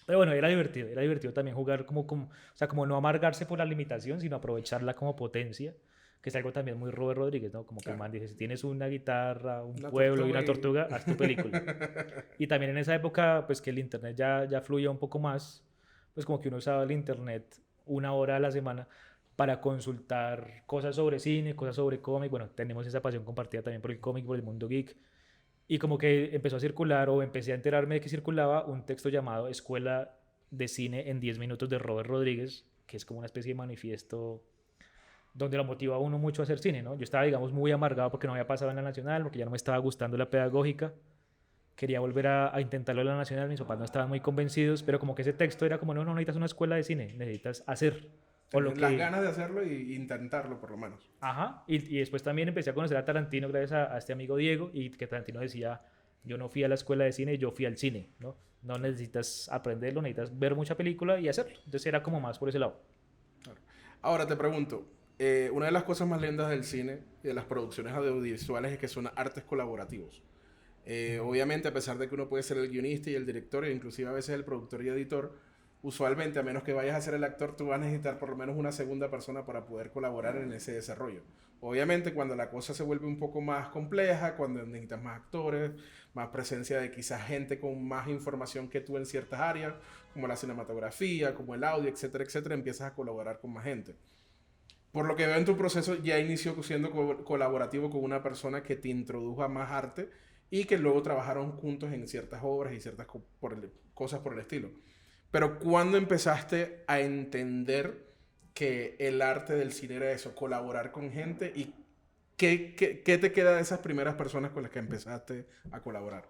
Pero bueno, era divertido también jugar o sea, como no amargarse por la limitación, sino aprovecharla como potencia, que es algo también muy Robert Rodríguez, ¿no? Como que el Claro. man dice, si tienes una guitarra, un Una pueblo y tortuga una y... tortuga, haz tu película. Y también en esa época, pues que el internet ya fluía un poco más, pues como que uno usaba el internet 1 hora a la semana para consultar cosas sobre cine, cosas sobre cómic. Bueno, tenemos esa pasión compartida también por el cómic, por el mundo geek. Y como que empezó a circular o empecé a enterarme de que circulaba un texto llamado Escuela de Cine en 10 minutos de Robert Rodríguez, que es como una especie de manifiesto donde lo motiva a uno mucho a hacer cine, ¿no? Yo estaba, digamos, muy amargado porque no había pasado en la Nacional, porque ya no me estaba gustando la pedagógica. Quería volver a intentarlo en la Nacional, mis papás no estaban muy convencidos, pero como que ese texto era como, no, no necesitas una escuela de cine, necesitas hacer. O lo Tener las que... ganas de hacerlo y intentarlo, por lo menos. Ajá. Y después también empecé a conocer a Tarantino gracias a este amigo Diego, y que Tarantino decía, yo no fui a la escuela de cine, yo fui al cine, ¿no? No necesitas aprenderlo, necesitas ver mucha película y hacerlo. Entonces era como más por ese lado. Claro. Ahora te pregunto, una de las cosas más lindas del cine y de las producciones audiovisuales es que son artes colaborativos. Obviamente, a pesar de que uno puede ser el guionista y el director, e inclusive a veces el productor y editor, usualmente, a menos que vayas a ser el actor, tú vas a necesitar por lo menos una segunda persona para poder colaborar en ese desarrollo. Obviamente, cuando la cosa se vuelve un poco más compleja, cuando necesitas más actores, más presencia de quizás gente con más información que tú en ciertas áreas, como la cinematografía, como el audio, etcétera, etcétera, empiezas a colaborar con más gente. Por lo que veo en tu proceso, ya inició siendo colaborativo con una persona que te introdujo a más arte y que luego trabajaron juntos en ciertas obras y ciertas cosas por el estilo. Pero ¿cuándo empezaste a entender que el arte del cine era eso, colaborar con gente? ¿Y qué te queda de esas primeras personas con las que empezaste a colaborar?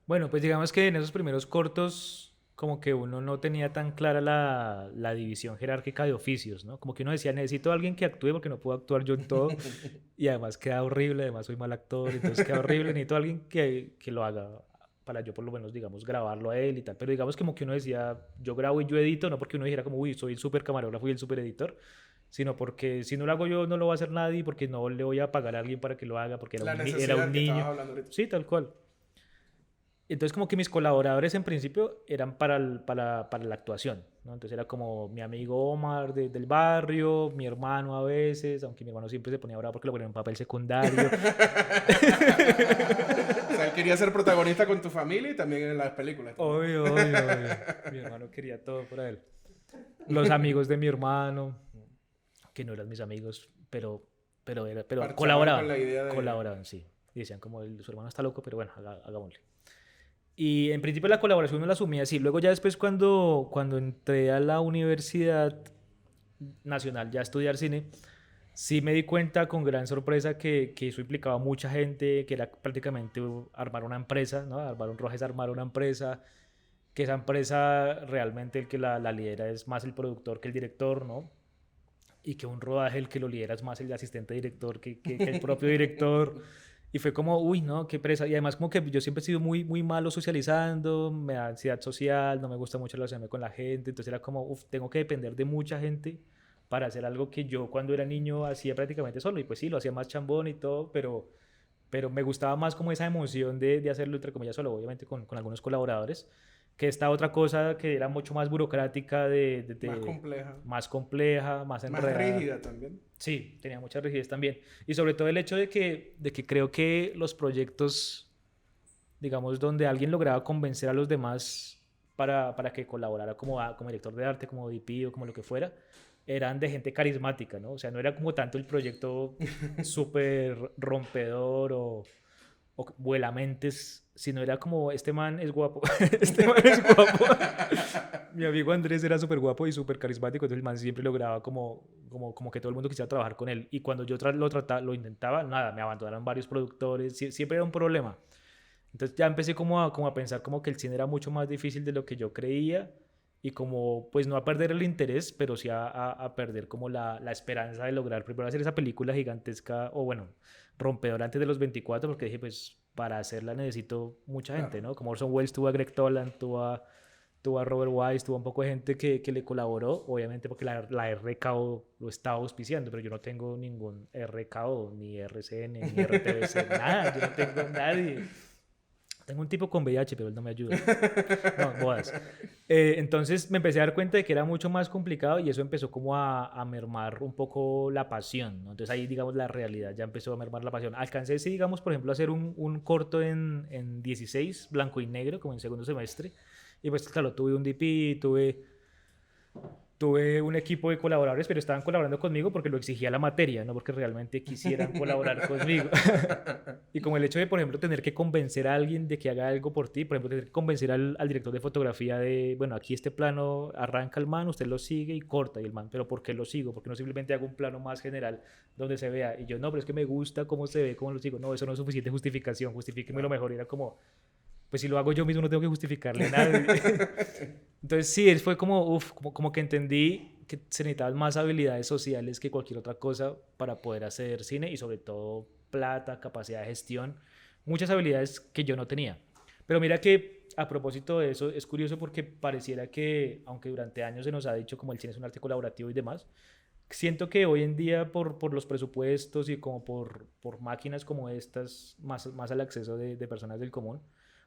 Bueno, pues digamos que en esos primeros cortos como que uno no tenía tan clara la división jerárquica de oficios, ¿no? Como que uno decía, necesito a alguien que actúe porque no puedo actuar yo en todo y además queda horrible, además soy mal actor, entonces queda horrible, necesito a alguien que lo haga para yo por lo menos, digamos, grabarlo a él y tal. Pero digamos como que uno decía, yo grabo y yo edito, no porque uno dijera como, uy, soy el super camarógrafo y el super editor, sino porque si no lo hago yo no lo va a hacer nadie, porque no le voy a pagar a alguien para que lo haga, porque La era un necesidad que estabas niño. hablando ahorita. Sí, tal cual. Entonces como que mis colaboradores en principio eran para la actuación, ¿no? Entonces era como mi amigo Omar del barrio, mi hermano a veces, aunque mi hermano siempre se ponía bravo porque lo ponía en un papel secundario. O sea, él quería ser protagonista con tu familia y también en las películas. También. Obvio, obvio, obvio. Mi hermano quería todo por él. Los amigos de mi hermano, que no eran mis amigos, pero Parchaban con la idea de... colaboraban, sí. Y decían como, su hermano está loco, pero bueno, hagámosle. Y en principio la colaboración no la asumí así. Luego ya después cuando entré a la Universidad Nacional ya a estudiar cine, sí me di cuenta con gran sorpresa que eso implicaba mucha gente, que era prácticamente armar una empresa, ¿no? Armar un rodaje es armar una empresa, que esa empresa realmente el que la lidera es más el productor que el director, ¿no? Y que un rodaje el que lo lidera es más el asistente director que el propio director. Y fue como, uy, no, qué presa. Y además como que yo siempre he sido muy, muy malo socializando, me da ansiedad social, no me gusta mucho relacionarme con la gente. Entonces era como, uff, tengo que depender de mucha gente para hacer algo que yo cuando era niño hacía prácticamente solo. Y pues sí, lo hacía más chambón y todo, pero me gustaba más como esa emoción de hacerlo entre comillas solo, obviamente con algunos colaboradores, que esta otra cosa que era mucho más burocrática, Más compleja. más compleja, más Más enredada. rígida también. Sí, tenía mucha rigidez también. Y sobre todo el hecho de que creo que los proyectos, digamos, donde alguien lograba convencer a los demás para que colaborara como director de arte, como DP o como lo que fuera, eran de gente carismática, ¿no? O sea, no era como tanto el proyecto súper rompedor o vuelamentes, sino era como, este man es guapo, este man es guapo. Mi amigo Andrés era súper guapo y súper carismático, entonces el man siempre lograba como que todo el mundo quisiera trabajar con él. Y cuando yo lo intentaba, nada, me abandonaron varios productores, siempre era un problema. Entonces ya empecé como a pensar como que el cine era mucho más difícil de lo que yo creía y como pues no a perder el interés, pero sí a perder como la esperanza de lograr primero hacer esa película gigantesca o bueno, rompedora antes de los 24 porque dije pues para hacerla necesito mucha gente, Claro. ¿no? Como Orson Welles tuvo a Greg Toland, tuvo a Robert Wise, tuvo un poco de gente que le colaboró, obviamente porque la RKO lo estaba auspiciando, pero yo no tengo ningún RKO, ni RCN, ni RTBC, nada, yo no tengo nadie. Tengo un tipo con VIH, pero él no me ayuda. No, bodas. Entonces me empecé a dar cuenta de que era mucho más complicado y eso empezó como a mermar un poco la pasión, ¿no? Entonces ahí, digamos, la realidad ya empezó a mermar la pasión. Alcancé, sí, digamos, por ejemplo, a hacer un corto en 16, blanco y negro, como en segundo semestre. Y pues, claro, tuve un DP, tuve un equipo de colaboradores, pero estaban colaborando conmigo porque lo exigía la materia, no porque realmente quisieran colaborar conmigo. Y como el hecho de, por ejemplo, tener que convencer a alguien de que haga algo por ti, por ejemplo, tener que convencer al director de fotografía de, bueno, aquí este plano arranca el man, usted lo sigue y corta, y el man, pero ¿por qué lo sigo? Porque no simplemente hago un plano más general donde se vea. Y yo, no, pero es que me gusta cómo se ve, cómo lo sigo. No, eso no es suficiente justificación, justifíqueme lo mejor. Y era como, pues si lo hago yo mismo no tengo que justificarle a nadie. Entonces sí, fue como, como que entendí que se necesitaban más habilidades sociales que cualquier otra cosa para poder hacer cine y sobre todo plata, capacidad de gestión, muchas habilidades que yo no tenía. Pero mira que a propósito de eso, es curioso porque pareciera que, aunque durante años se nos ha dicho como el cine es un arte colaborativo y demás, siento que hoy en día por los presupuestos y como por máquinas como estas, más al acceso de personas del común,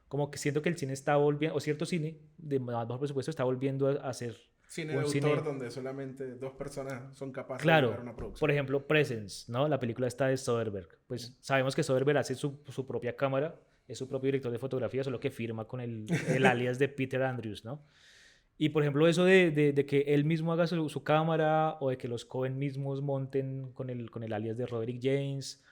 como que siento que el cine está volviendo, o cierto cine de más bajo presupuesto está volviendo a ser Cine de un autor cine, donde solamente dos personas son capaces de llevar claro, una por producción. ejemplo, Presence, ¿no? La película está de Soderbergh. Pues sabemos que Soderbergh hace su propia cámara, es su propio director de fotografía, solo que firma con el alias de Peter Andrews, ¿no? Y por ejemplo, eso de que él mismo haga su cámara o de que los Coen mismos monten con el alias de Roderick James,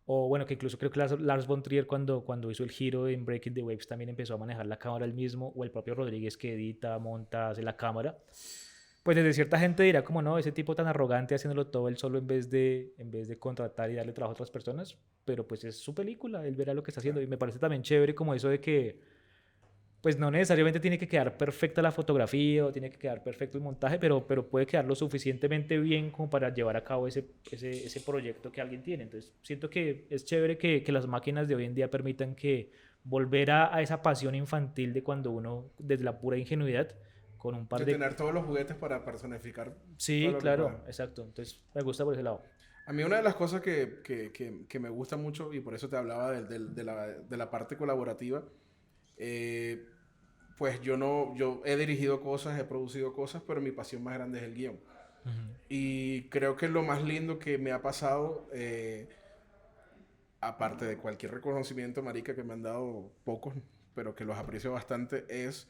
o bueno, que incluso creo que Lars von Trier cuando hizo el giro en Breaking the Waves también empezó a manejar la cámara él mismo, o el propio Rodríguez que edita, monta, hace la cámara. Pues desde cierta gente dirá como no, ese tipo tan arrogante haciéndolo todo él solo en vez de contratar y darle trabajo a otras personas, pero pues es su película, él verá lo que está haciendo y me parece también chévere como eso de que pues no necesariamente tiene que quedar perfecta la fotografía o tiene que quedar perfecto el montaje, pero puede quedar lo suficientemente bien como para llevar a cabo ese proyecto que alguien tiene. Entonces, siento que es chévere que las máquinas de hoy en día permitan que volver a esa pasión infantil de cuando uno, desde la pura ingenuidad, con un par De de... tener todos los juguetes para personificar todo Sí, lo que pueda. claro, exacto. Entonces, me gusta por ese lado. A mí una de las cosas que me gusta mucho, y por eso te hablaba de la parte colaborativa, eh, pues yo no, yo he dirigido cosas, he producido cosas, pero mi pasión más grande es el guión. Ujú. Y creo que lo más lindo que me ha pasado, aparte de cualquier reconocimiento, marica, que me han dado pocos, pero que los aprecio bastante, es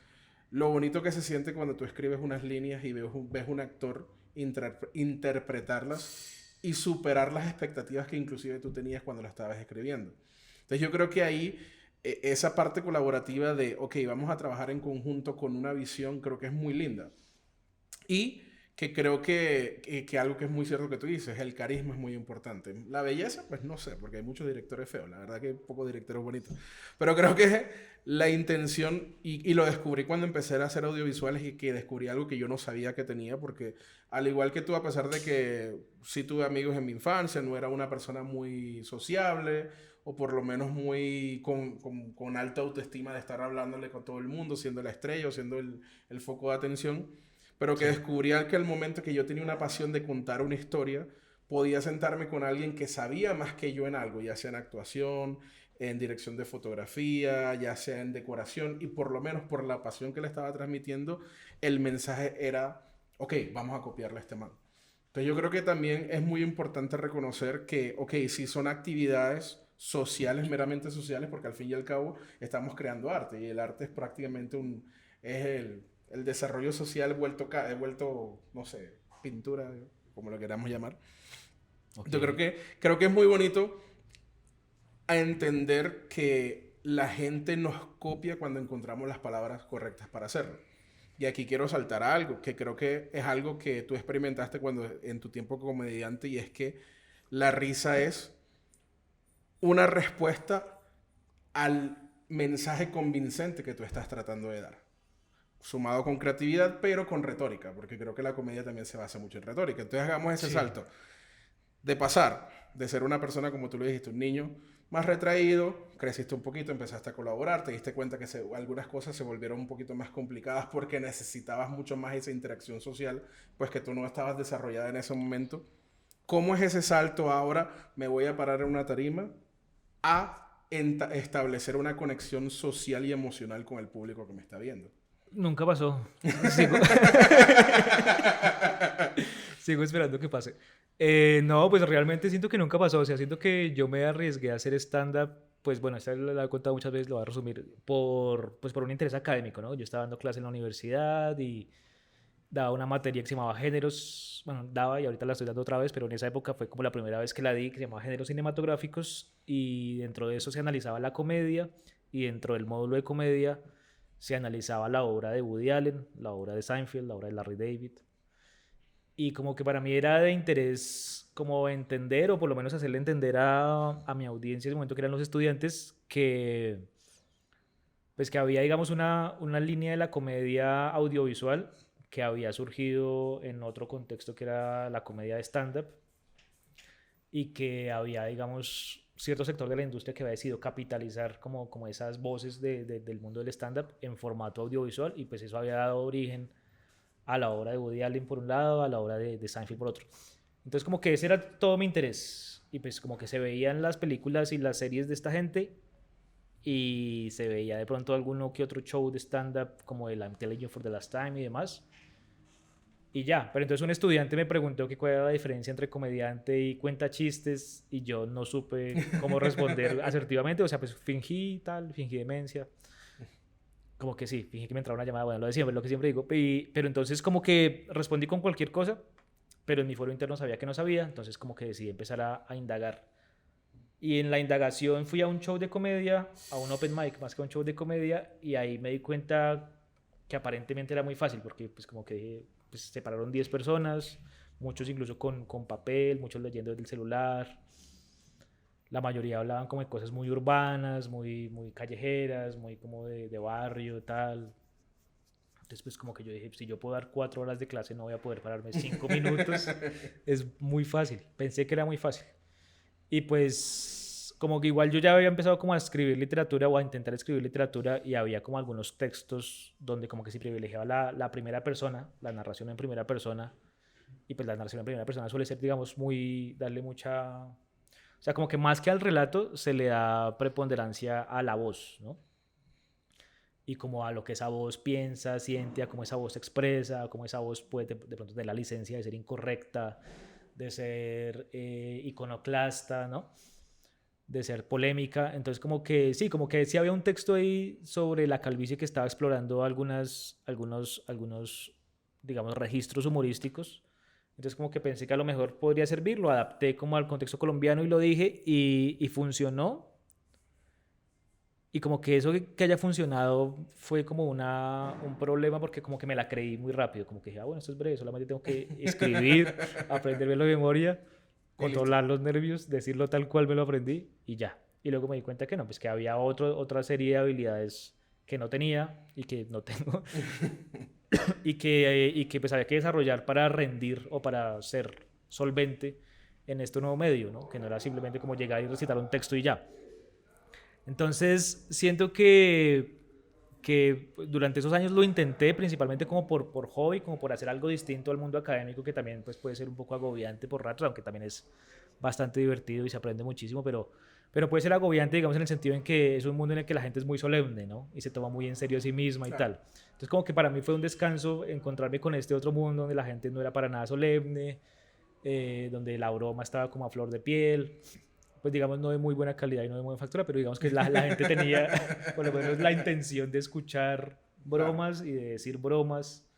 lo bonito que se siente cuando tú escribes unas líneas y ves un actor interpretarlas y superar las expectativas que inclusive tú tenías cuando las estabas escribiendo. Entonces yo creo que ahí esa parte colaborativa de, ok, vamos a trabajar en conjunto con una visión, creo que es muy linda. Y que creo que algo que es muy cierto que tú dices, el carisma es muy importante. La belleza, pues no sé, porque hay muchos directores feos, la verdad que hay pocos directores bonitos. Pero creo que la intención, y lo descubrí cuando empecé a hacer audiovisuales y que descubrí algo que yo no sabía que tenía, porque al igual que tú, a pesar de que sí tuve amigos en mi infancia, no era una persona muy sociable, o por lo menos muy con alta autoestima de estar hablándole con todo el mundo, siendo la estrella o siendo el foco de atención, pero que Sí. descubrí que al momento que yo tenía una pasión de contar una historia, podía sentarme con alguien que sabía más que yo en algo, ya sea en actuación, en dirección de fotografía, ya sea en decoración, y por lo menos por la pasión que le estaba transmitiendo, el mensaje era, ok, vamos a copiarle a este man. Entonces yo creo que también es muy importante reconocer que, ok, si son actividades sociales, meramente sociales, porque al fin y al cabo estamos creando arte, y el arte es prácticamente es el desarrollo social vuelto, no sé, pintura, como lo queramos llamar. Ok. Yo creo que es muy bonito a entender que la gente nos copia cuando encontramos las palabras correctas para hacerlo. Y aquí quiero saltar a algo, que creo que es algo que tú experimentaste cuando en tu tiempo como comediante, y es que la risa es una respuesta al mensaje convincente que tú estás tratando de dar, sumado con creatividad, pero con retórica, porque creo que la comedia también se basa mucho en retórica. Entonces hagamos ese Sí. salto de pasar de ser una persona, como tú lo dijiste, un niño más retraído, creciste un poquito, empezaste a colaborar, te diste cuenta que algunas cosas se volvieron un poquito más complicadas porque necesitabas mucho más esa interacción social, pues que tú no estabas desarrollada en ese momento. ¿Cómo es ese salto ahora? Me voy a parar en una tarima a establecer una conexión social y emocional con el público que me está viendo? Nunca pasó. Sigo, sigo esperando que pase. No, pues realmente siento que nunca pasó. O sea, siento que yo me arriesgué a hacer stand-up. Pues bueno, esta la he contado muchas veces, lo voy a resumir, pues por un interés académico, ¿no? Yo estaba dando clase en la universidad y daba una materia que se llamaba Géneros, bueno, daba y ahorita la estoy dando otra vez, pero en esa época fue como la primera vez que la di, que se llamaba Géneros Cinematográficos, y dentro de eso se analizaba la comedia, y dentro del módulo de comedia se analizaba la obra de Woody Allen, la obra de Seinfeld, la obra de Larry David, y como que para mí era de interés como entender, o por lo menos hacerle entender a mi audiencia en el momento que eran los estudiantes, que pues que había, digamos, una línea de la comedia audiovisual que había surgido en otro contexto que era la comedia de stand-up y que había, digamos, cierto sector de la industria que había decidido capitalizar como esas voces del mundo del stand-up en formato audiovisual y pues eso había dado origen a la obra de Woody Allen por un lado, a la obra de Seinfeld por otro. Entonces como que ese era todo mi interés y pues como que se veían las películas y las series de esta gente y se veía de pronto alguno que otro show de stand-up como el I'm Telling You for the Last Time y demás. Y ya, pero entonces un estudiante me preguntó que cuál era la diferencia entre comediante y cuenta chistes y yo no supe cómo responder asertivamente, o sea, pues fingí tal, fingí demencia, como que sí, fingí que me entraba una llamada, bueno, lo de siempre, lo que siempre digo, pero entonces como que respondí con cualquier cosa, pero en mi foro interno sabía que no sabía, entonces como que decidí empezar a indagar. Y en la indagación fui a un show de comedia, a un open mic más que a un show de comedia, y ahí me di cuenta que aparentemente era muy fácil, porque pues como que pues, se pararon 10 personas, muchos incluso con papel, muchos leyendo desde el celular, la mayoría hablaban como de cosas muy urbanas, muy callejeras, muy como de barrio, tal. Entonces pues como que yo dije, si yo puedo dar 4 horas de clase no voy a poder pararme 5 minutos, es muy fácil, pensé que era muy fácil. Y pues como que igual yo ya había empezado como a escribir literatura o a intentar escribir literatura y había como algunos textos donde como que se privilegiaba la primera persona, la narración en primera persona. Y pues la narración en primera persona suele ser, digamos, darle mucha... O sea, como que más que al relato se le da preponderancia a la voz, ¿no? Y como a lo que esa voz piensa, siente, a cómo esa voz se expresa, a cómo esa voz puede de pronto tener la licencia de ser incorrecta, de ser iconoclasta, ¿no? De ser polémica. Entonces como que sí, como que sí había un texto ahí sobre la calvicie que estaba explorando algunos, digamos, registros humorísticos. Entonces como que pensé que a lo mejor podría servir, lo adapté como al contexto colombiano y lo dije y funcionó. Y como que eso que haya funcionado fue como un problema porque como que me la creí muy rápido, como que dije, ah, bueno, esto es breve, solamente tengo que escribir, aprenderlo de memoria, Y listo. controlar los nervios, decirlo tal cual me lo aprendí y ya. Y luego me di cuenta que no, pues que había otra serie de habilidades que no tenía y que no tengo y que pues había que desarrollar para rendir o para ser solvente en este nuevo medio, ¿no? Que no era simplemente como llegar y recitar un texto y ya. Entonces, siento que durante esos años lo intenté principalmente como por hobby, como por hacer algo distinto al mundo académico, que también pues, puede ser un poco agobiante por ratos, aunque también es bastante divertido y se aprende muchísimo, pero puede ser agobiante, digamos, en el sentido en que es un mundo en el que la gente es muy solemne, ¿no? Y se toma muy en serio a sí misma y Claro. tal. Entonces, como que para mí fue un descanso encontrarme con este otro mundo donde la gente no era para nada solemne, donde la broma estaba como a flor de piel, pues digamos no de muy buena calidad y no de buena factura, pero digamos que la gente tenía por lo menos la intención de escuchar Claro. bromas y de decir bromas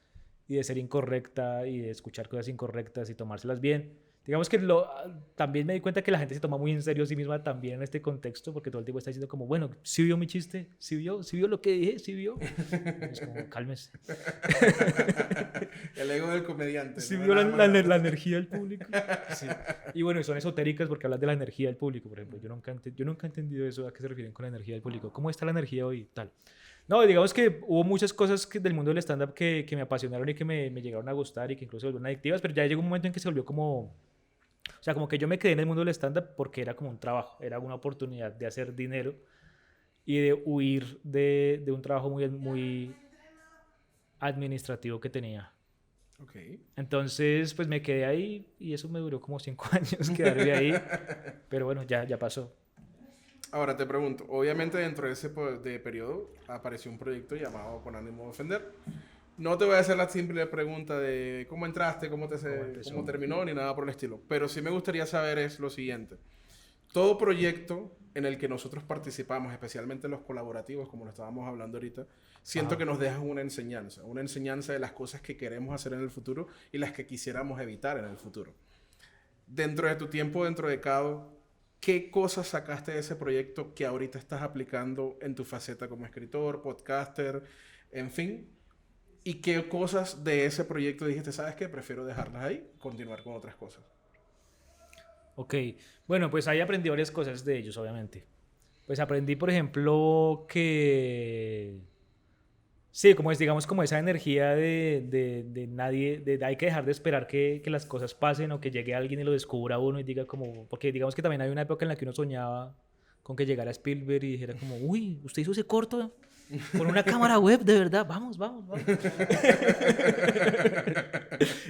y de ser incorrecta y de escuchar cosas incorrectas y tomárselas bien. Digamos que también me di cuenta que la gente se toma muy en serio a sí misma también en este contexto, porque todo el tiempo está diciendo como, bueno, ¿sí vio mi chiste? ¿Sí vio lo que dije? ¿Sí vio? Y es como, cálmese. El ego del comediante, ¿Sí no vio nada más la risa. la energía del público? Sí. Y bueno, son esotéricas porque hablan de la energía del público, por ejemplo. Yo nunca he entendido eso, a qué se refieren con la energía del público. ¿Cómo está la energía hoy? Tal. No, digamos que hubo muchas cosas del mundo del stand-up que me apasionaron y que me llegaron a gustar y que incluso se volvieron adictivas, pero ya llegó un momento en que se volvió como... O sea, como que yo me quedé en el mundo del stand-up porque era como un trabajo, era una oportunidad de hacer dinero y de huir de un trabajo muy administrativo que tenía. Ok. Entonces, pues me quedé ahí y eso me duró como 5 años quedarme ahí, pero bueno, ya pasó. Ahora te pregunto, obviamente dentro de ese de periodo apareció un proyecto llamado Con ánimo de ofender. No te voy a hacer la simple pregunta de cómo entraste, ¿Cómo cómo empezó? terminó, ni nada por el estilo. Pero sí me gustaría saber es lo siguiente. Todo proyecto en el que nosotros participamos, especialmente los colaborativos, como lo estábamos hablando ahorita, siento Ajá. que nos dejan una enseñanza de las cosas que queremos hacer en el futuro y las que quisiéramos evitar en el futuro. Dentro de tu tiempo, dentro de CADO, ¿qué cosas sacaste de ese proyecto que ahorita estás aplicando en tu faceta como escritor, podcaster, en fin? ¿Y qué cosas de ese proyecto dijiste, sabes qué, prefiero dejarlas ahí, continuar con otras cosas? Ok, bueno, pues ahí aprendí varias cosas de ellos, obviamente. Pues aprendí, por ejemplo, que sí, como es, digamos, como esa energía de nadie, de hay que dejar de esperar que las cosas pasen o que llegue alguien y lo descubra a uno y diga como, porque digamos que también hay una época en la que uno soñaba con que llegara Spielberg y dijera como, uy, usted hizo ese corto con una cámara web, de verdad, vamos, vamos, vamos.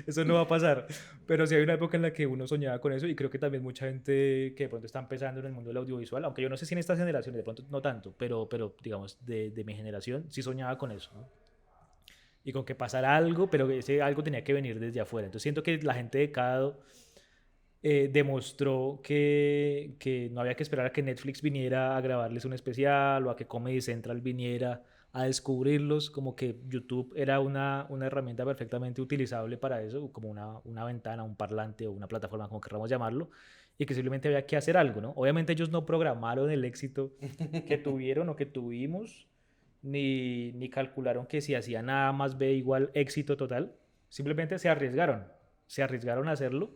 Eso no va a pasar. Pero sí hay una época en la que uno soñaba con eso y creo que también mucha gente que de pronto está empezando en el mundo del audiovisual, aunque yo no sé si en estas generaciones, de pronto no tanto, pero digamos, de mi generación sí soñaba con eso, ¿no? Y con que pasara algo, pero ese algo tenía que venir desde afuera. Entonces siento que la gente de Cado demostró que no había que esperar a que Netflix viniera a grabarles un especial o a que Comedy Central viniera a descubrirlos, como que YouTube era una herramienta perfectamente utilizable para eso, como una ventana, un parlante o una plataforma, como queramos llamarlo, y que simplemente había que hacer algo, ¿no? Obviamente ellos no programaron el éxito que tuvieron o que tuvimos, ni calcularon que si hacían A más B igual éxito total, simplemente se arriesgaron a hacerlo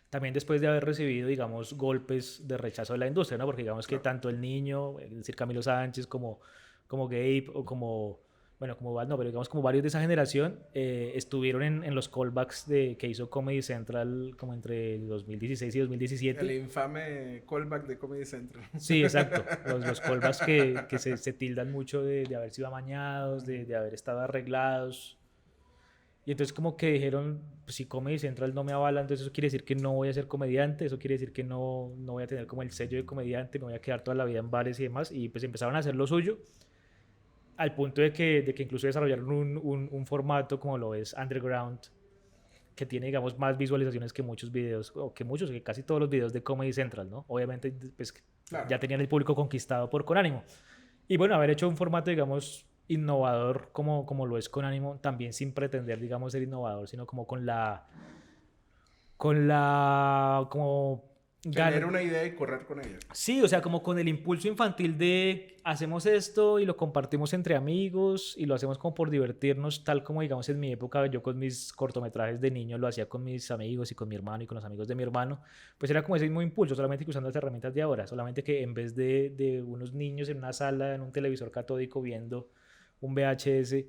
también después de haber recibido, digamos, golpes de rechazo de la industria, ¿no? Porque digamos que Claro. tanto el niño, es decir, Camilo Sánchez, como Gabe o como, bueno, como no, pero digamos como varios de esa generación estuvieron en los callbacks que hizo Comedy Central como entre 2016 y El 2017. infame callback de Comedy Central. Sí, exacto. Los callbacks que se tildan mucho de haber sido amañados, de haber estado arreglados. Y entonces como que dijeron, pues, si Comedy Central no me avala, entonces eso quiere decir que no voy a ser comediante, eso quiere decir que no voy a tener como el sello de comediante, me voy a quedar toda la vida en bares y demás. Y pues empezaron a hacer lo suyo, al punto de que incluso desarrollaron un formato como lo es Underground, que tiene, digamos, más visualizaciones que muchos videos, o que muchos, que casi todos los videos de Comedy Central, ¿no? Obviamente, pues Claro. ya tenían el público conquistado por Con Ánimo. Y bueno, haber hecho un formato, digamos, innovador como lo es Con Ánimo, también sin pretender, digamos, ser innovador, sino como como Tener gan una idea y correr con ella. sí, o sea, como con el impulso infantil de hacemos esto y lo compartimos entre amigos y lo hacemos como por divertirnos, tal como digamos en mi época yo con mis cortometrajes de niño lo hacía con mis amigos y con mi hermano y con los amigos de mi hermano, pues era como ese mismo impulso, solamente que usando las herramientas de ahora, solamente que en vez de unos niños en una sala, en un televisor catódico viendo un VHS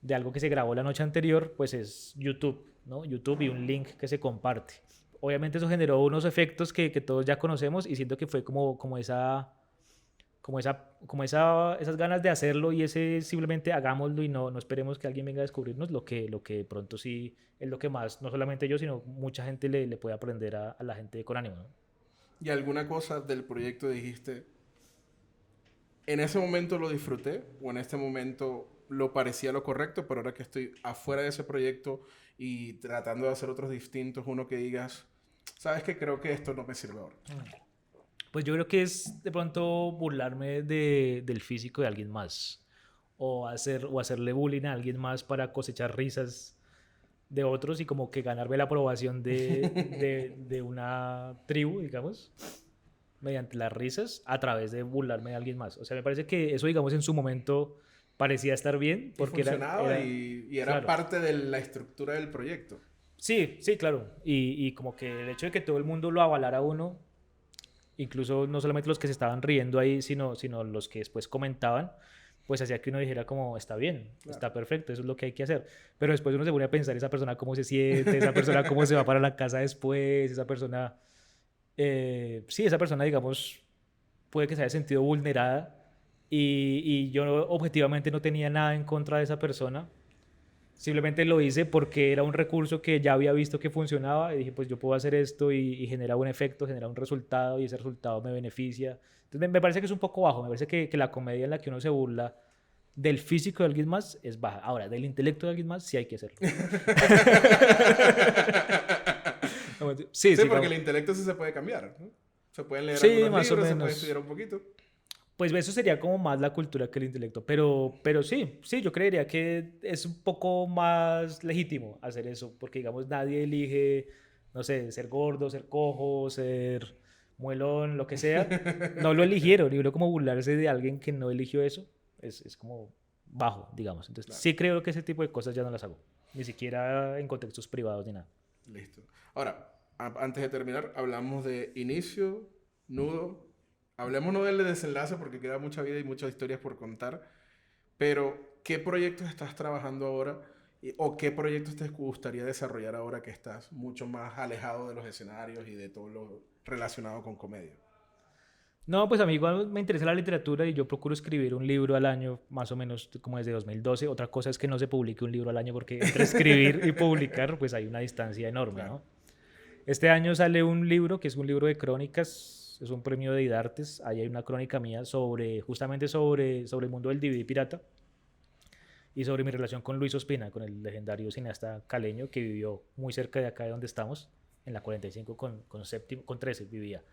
de algo que se grabó la noche anterior, pues es YouTube, ¿no? YouTube y un link que se comparte. Obviamente eso generó unos efectos que todos ya conocemos y siento que fue esas ganas de hacerlo y ese simplemente hagámoslo y no esperemos que alguien venga a descubrirnos lo que de pronto sí es lo que más, no solamente yo, sino mucha gente le puede aprender a la gente con ánimo, ¿no? ¿Y alguna cosa del proyecto dijiste, en ese momento lo disfruté o en este momento lo parecía lo correcto, pero ahora que estoy afuera de ese proyecto y tratando de hacer otros distintos, uno que digas, sabes que creo que esto no me sirve ahora? Pues yo creo que es de pronto burlarme del físico de alguien más o hacerle bullying a alguien más para cosechar risas de otros y como que ganarme la aprobación de una tribu, digamos, mediante las risas a través de burlarme de alguien más. O sea, me parece que eso, digamos, en su momento parecía estar bien Y porque funcionaba y era claro. parte de la estructura del proyecto. Sí, sí, claro. Y como que el hecho de que todo el mundo lo avalara a uno, incluso no solamente los que se estaban riendo ahí, sino los que después comentaban, pues hacía que uno dijera como, está bien, Claro. está perfecto, eso es lo que hay que hacer. Pero después uno se pone a pensar esa persona cómo se siente, esa persona cómo se va para la casa después, esa persona, sí, esa persona, digamos, puede que se haya sentido vulnerada y yo objetivamente no tenía nada en contra de esa persona, Simplemente lo hice porque era un recurso que ya había visto que funcionaba y dije, pues yo puedo hacer esto y genera un efecto, genera un resultado y ese resultado me beneficia. Entonces me parece que es un poco bajo, me parece que la comedia en la que uno se burla del físico de alguien más es baja. Ahora, del intelecto de alguien más sí hay que hacerlo. Sí, Sí, sí, porque el intelecto sí se puede cambiar, ¿no? Se pueden leer sí, algunos más o libros, se puede menos. estudiar un poquito. Pues eso sería como más la cultura que el intelecto, pero sí, sí, yo creería que es un poco más legítimo hacer eso, porque digamos nadie elige, no sé, ser gordo, ser cojo, ser muelón, lo que sea, no lo eligieron, y uno como burlarse de alguien que no eligió eso, es como bajo, digamos. Entonces Claro, sí creo que ese tipo de cosas ya no las hago, ni siquiera en contextos privados ni nada. listo. Ahora, antes de terminar, hablamos de inicio, nudo. Hablemos no del desenlace porque queda mucha vida y muchas historias por contar. Pero, ¿qué proyectos estás trabajando ahora? ¿O qué proyectos te gustaría desarrollar ahora que estás mucho más alejado de los escenarios y de todo lo relacionado con comedia? No, pues a mí igual me interesa la literatura y yo procuro escribir un libro al año, más o menos como desde 2012. Otra cosa es que no se publique un libro al año porque entre escribir y publicar pues hay una distancia enorme, Claro. ¿no? Este año sale un libro que es un libro de crónicas, es un premio de Idartes. Ahí hay una crónica mía sobre, justamente sobre el mundo del DVD pirata y sobre mi relación con Luis Ospina, con el legendario cineasta caleño que vivió muy cerca de acá de donde estamos, en la 45 con, séptimo, con 13 vivía,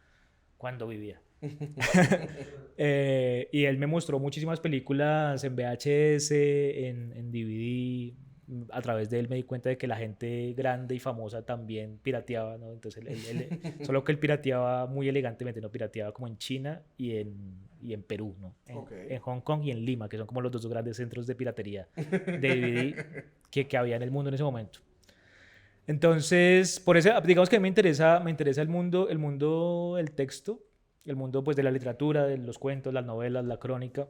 cuando vivía. Y él me mostró muchísimas películas en VHS, en DVD. A través de él me di cuenta de que la gente grande y famosa también pirateaba, ¿no? Entonces, solo que él pirateaba muy elegantemente, no pirateaba como en China y en Perú, ¿no? En, Ok. en Hong Kong y en Lima, que son como los dos grandes centros de piratería de DVD que había en el mundo en ese momento. Entonces, por eso, digamos que me interesa el mundo del texto, el mundo pues de la literatura, de los cuentos, las novelas, la crónica.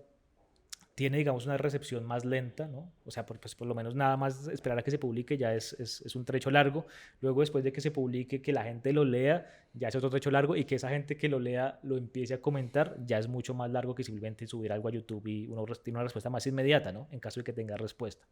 Tiene, digamos, una recepción más lenta, ¿no? O sea, pues por lo menos nada más esperar a que se publique ya es un trecho largo. Luego, después de que se publique, que la gente lo lea, ya es otro trecho largo y que esa gente que lo lea lo empiece a comentar, ya es mucho más largo que simplemente subir algo a YouTube y uno tiene una respuesta más inmediata, ¿no? En caso de que tenga respuesta.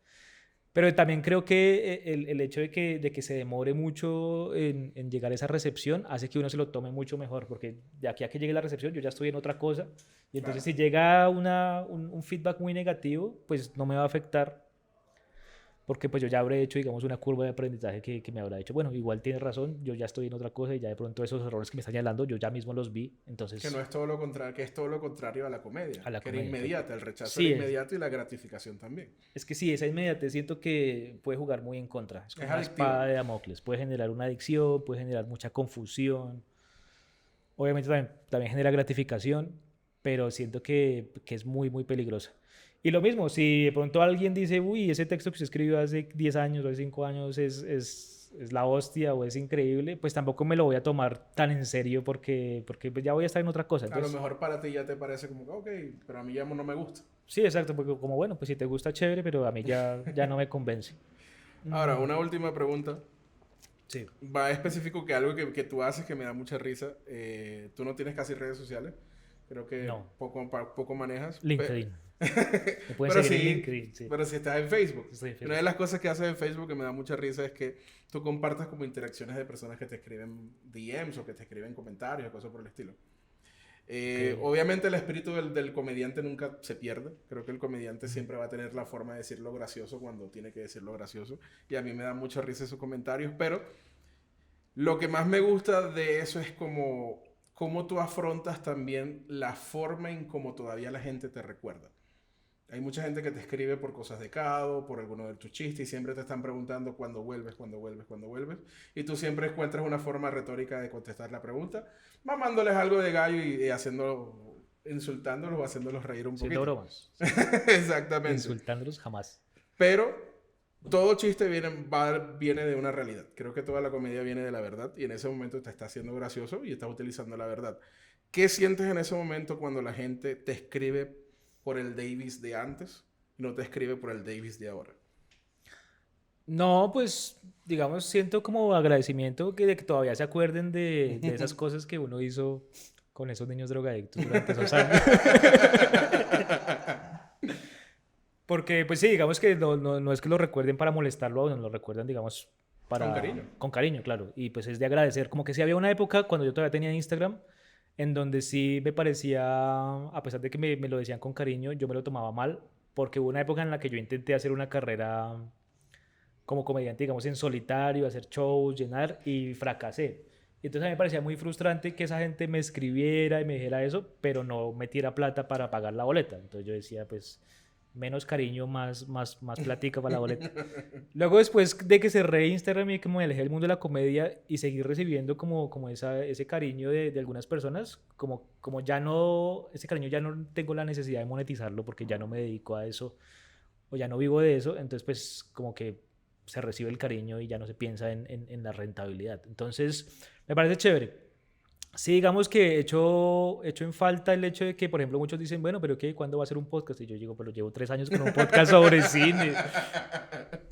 Pero también creo que el hecho de que se demore mucho en llegar a esa recepción hace que uno se lo tome mucho mejor, porque de aquí a que llegue la recepción yo ya estoy en otra cosa, y entonces Claro. si llega un feedback muy negativo, pues no me va a afectar, porque pues yo ya habré hecho, digamos, una curva de aprendizaje que me habrá dicho, bueno, igual tienes razón, yo ya estoy en otra cosa y ya de pronto esos errores que me están señalando, yo ya mismo los vi, Que no entonces es todo lo contrario, que es todo lo contrario a la comedia, a la que era comedia, exacto. inmediata, el rechazo era Sí, inmediato y la gratificación también. es que sí, esa inmediatez siento que puede jugar muy en contra. Es Es como una adictiva. espada de Damocles. Puede generar una adicción, puede generar mucha confusión. Obviamente también genera gratificación, pero siento que es muy, muy peligrosa. Y lo mismo, si de pronto alguien dice, uy, ese texto que usted escribió hace 10 años o hace 5 años es la hostia o es increíble, pues tampoco me lo voy a tomar tan en serio porque pues ya voy a estar en otra cosa. A lo Entonces, mejor para ti ya te parece como que, ok, pero a mí ya no me gusta. sí, exacto, porque como bueno, pues si te gusta, chévere, pero a mí ya no me convence. Ahora, Mm, una última pregunta. sí. Va específico que algo que tú haces que me da mucha risa. Tú no tienes casi redes sociales. Creo que No, poco manejas. LinkedIn. Me pueden Pero seguir en sí, LinkedIn, sí. pero sí estás en Facebook. Estoy en Y una Facebook. de las cosas que haces en Facebook que me da mucha risa es que tú compartas como interacciones de personas que te escriben DMs o que te escriben comentarios o cosas por el estilo. Ok. Obviamente el espíritu del comediante nunca se pierde. Creo que el comediante siempre va a tener la forma de decir lo gracioso cuando tiene que decir lo gracioso. Y a mí me da mucha risa esos comentarios. Pero lo que más me gusta de eso es como cómo tú afrontas también la forma en cómo todavía la gente te recuerda. Hay mucha gente que te escribe por cosas de Cado, por alguno de tus chistes y siempre te están preguntando cuándo vuelves, cuándo vuelves, cuándo vuelves. Y tú siempre encuentras una forma retórica de contestar la pregunta, mamándoles algo de gallo y haciendo, insultándolos o haciéndolos reír un Siendo poquito. bromas. Sí. Exactamente. Insultándolos jamás. Pero todo chiste viene de una realidad. Creo que toda la comedia viene de la verdad y en ese momento te está haciendo gracioso y estás utilizando la verdad. ¿Qué sientes en ese momento cuando la gente te escribe por el Davis de antes y no te escribe por el Davis de ahora? No, pues, digamos, siento como agradecimiento de que todavía se acuerden de esas cosas que uno hizo con esos niños drogadictos durante esos años. Porque, pues sí, digamos que no es que lo recuerden para molestarlo a uno, lo recuerdan, digamos, Con para... cariño. Con cariño, claro. Y pues es de agradecer. Como que sí había una época cuando yo todavía tenía Instagram, en donde sí me parecía, a pesar de que me lo decían con cariño, yo me lo tomaba mal, porque hubo una época en la que yo intenté hacer una carrera como comediante, digamos, en solitario, hacer shows, llenar, y fracasé. Entonces a mí me parecía muy frustrante que esa gente me escribiera y me dijera eso, pero no metiera plata para pagar la boleta. Entonces yo decía, pues, menos cariño, más platica para la boleta. Luego después de que cerré Instagram y que me alejé del mundo de la comedia y seguí recibiendo como ese cariño de algunas personas, como ya no, ese cariño ya no tengo la necesidad de monetizarlo porque ya no me dedico a eso o ya no vivo de eso, entonces pues como que se recibe el cariño y ya no se piensa en la rentabilidad. Entonces me parece chévere. Sí, digamos que hecho en falta el hecho de que, por ejemplo, muchos dicen, bueno, pero ¿qué? ¿Cuándo va a ser un podcast? Y yo digo, pero llevo 3 años con un podcast sobre cine.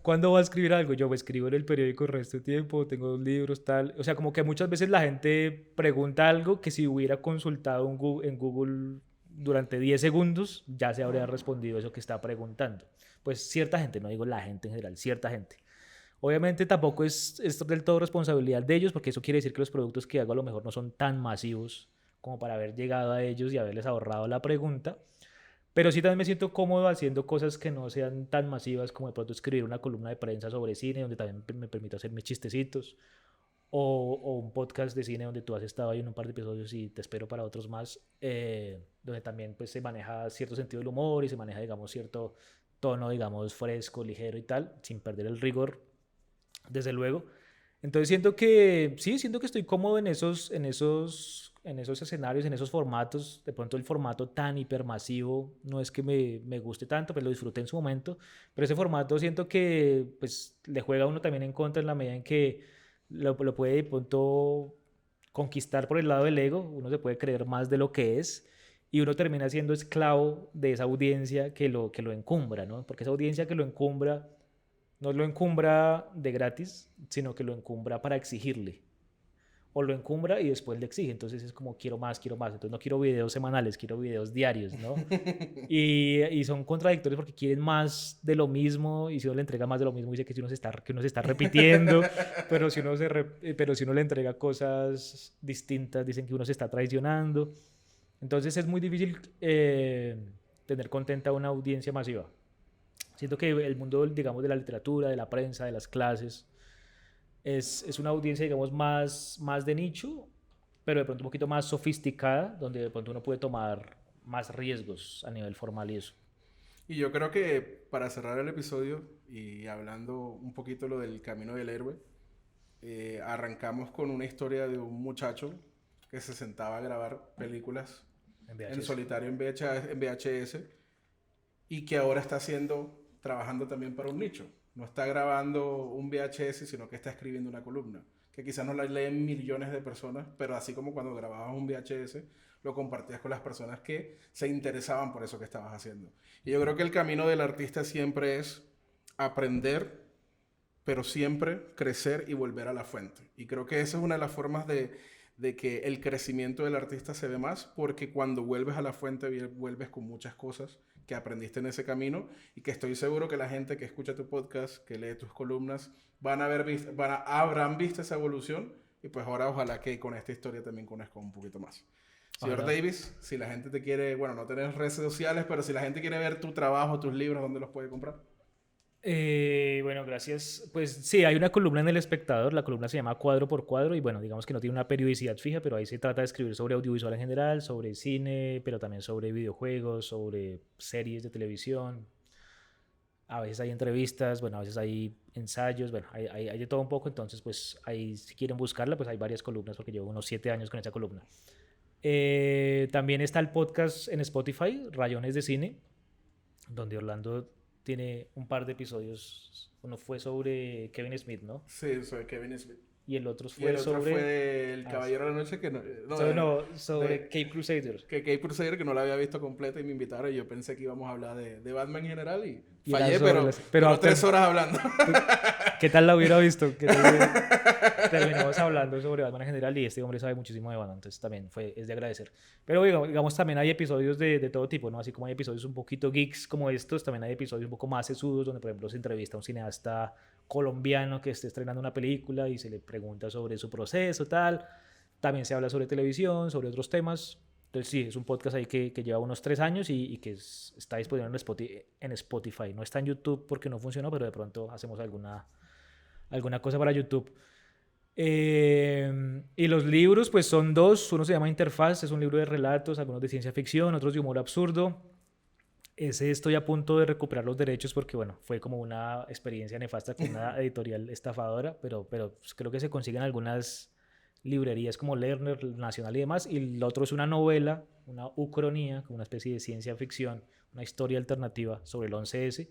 ¿Cuándo va a escribir algo? Yo escribo en el periódico el resto de tiempo, tengo 2 libros, tal. O sea, como que muchas veces la gente pregunta algo que si hubiera consultado en Google durante 10 segundos, ya se habría respondido eso que está preguntando. Pues cierta gente, no digo la gente en general, cierta gente. Obviamente tampoco es del todo responsabilidad de ellos, porque eso quiere decir que los productos que hago a lo mejor no son tan masivos como para haber llegado a ellos y haberles ahorrado la pregunta. Pero sí también me siento cómodo haciendo cosas que no sean tan masivas como de pronto escribir una columna de prensa sobre cine, donde también me permito hacer mis chistecitos, o un podcast de cine donde tú has estado ahí en un par de episodios y te espero para otros más, donde también pues se maneja cierto sentido del humor y se maneja, digamos, cierto tono, digamos, fresco, ligero y tal, sin perder el rigor, desde luego. Entonces siento que estoy cómodo en esos escenarios, en esos formatos. De pronto el formato tan hipermasivo no es que me guste tanto, pues lo disfruté en su momento, pero ese formato siento que pues le juega a uno también en contra en la medida en que lo puede de pronto conquistar por el lado del ego, uno se puede creer más de lo que es y uno termina siendo esclavo de esa audiencia que lo encumbra, ¿no? Porque esa audiencia que lo encumbra no lo encumbra de gratis, sino que lo encumbra para exigirle. O lo encumbra y después le exige. Entonces es como quiero más, quiero más. Entonces no quiero videos semanales, quiero videos diarios, ¿no? Y son contradictorios porque quieren más de lo mismo y si uno le entrega más de lo mismo dice que uno se está repitiendo, pero si uno le entrega cosas distintas dicen que uno se está traicionando. Entonces es muy difícil tener contenta a una audiencia masiva. Siento que el mundo, digamos, de la literatura, de la prensa, de las clases, es una audiencia, digamos, más de nicho, pero de pronto un poquito más sofisticada, donde de pronto uno puede tomar más riesgos a nivel formal y eso. Y yo creo que para cerrar el episodio y hablando un poquito lo del camino del héroe, arrancamos con una historia de un muchacho que se sentaba a grabar películas En en VHS. solitario en VHS y que ahora está trabajando también para un nicho. No está grabando un VHS, sino que está escribiendo una columna, que quizás no la leen millones de personas, pero así como cuando grababas un VHS, lo compartías con las personas que se interesaban por eso que estabas haciendo. Y yo creo que el camino del artista siempre es aprender, pero siempre crecer y volver a la fuente. Y creo que esa es una de las formas de que el crecimiento del artista se ve más, porque cuando vuelves a la fuente, vuelves con muchas cosas que aprendiste en ese camino y que estoy seguro que la gente que escucha tu podcast, que lee tus columnas, habrán visto esa evolución y pues ahora ojalá que con esta historia también conozcan un poquito más. Señor Ojalá. Davis, si la gente te quiere, bueno, no tenés redes sociales, pero si la gente quiere ver tu trabajo, tus libros, ¿dónde los puede comprar? Bueno, gracias. Pues sí, hay una columna en El Espectador, la columna se llama Cuadro por Cuadro y bueno, digamos que no tiene una periodicidad fija, pero ahí se trata de escribir sobre audiovisual en general, sobre cine, pero también sobre videojuegos, sobre series de televisión. A veces hay entrevistas, bueno, a veces hay ensayos, bueno, hay de todo un poco, entonces pues ahí si quieren buscarla, pues hay varias columnas porque llevo unos 7 años con esa columna. También está el podcast en Spotify, Rayones de Cine, donde Orlando tiene un par de episodios. Uno fue sobre Kevin Smith, ¿no? Sí, soy Kevin Smith. y el otro Y fue el otro sobre... fue El Caballero de la Noche, que sobre de- Cape Crusaders. que Cape Crusader, que no la había visto completa y me invitaron y yo pensé que íbamos a hablar de Batman en general y Y era fallé, sobre pero pero 3 horas hablando. ¿qué tal la hubiera visto? Terminamos hablando sobre Batman en general y este hombre sabe muchísimo de Batman, entonces también es de agradecer. Pero digamos, también hay episodios de todo tipo, ¿no? Así como hay episodios un poquito geeks como estos, también hay episodios un poco más sesudos donde, por ejemplo, se entrevista a un cineasta colombiano que esté estrenando una película y se le pregunta sobre su proceso, tal. También se habla sobre televisión, sobre otros temas. Entonces sí, es un podcast ahí que lleva unos 3 años y que está disponible en Spotify. No está en YouTube porque no funcionó, pero de pronto hacemos alguna cosa para YouTube. Y los libros, pues son dos. Uno se llama Interfaz, es un libro de relatos, algunos de ciencia ficción, otros de humor absurdo. Ese estoy a punto de recuperar los derechos porque, bueno, fue como una experiencia nefasta con una editorial estafadora, pero pues, creo que se consiguen algunas librerías como Lerner, Nacional y demás. Y el otro es una novela, una ucronía, como una especie de ciencia ficción, una historia alternativa sobre el 11S,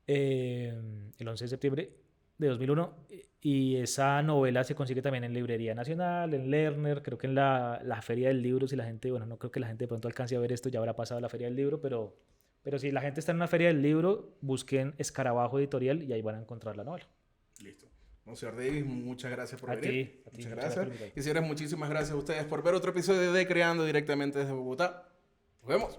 el 11 de septiembre de 2001. Y esa novela se consigue también en Librería Nacional, en Lerner, creo que en la Feria del Libro, si la gente, bueno, no creo que la gente de pronto alcance a ver esto, ya habrá pasado la Feria del Libro, pero si la gente está en una Feria del Libro, busquen Escarabajo Editorial y ahí van a encontrar la novela. Listo. No, señor Davis, muchas gracias por A venir. ti, Muchas muchas gracias. por invitarme. Y señores, muchísimas gracias a ustedes por ver otro episodio de Creando directamente desde Bogotá. Nos vemos.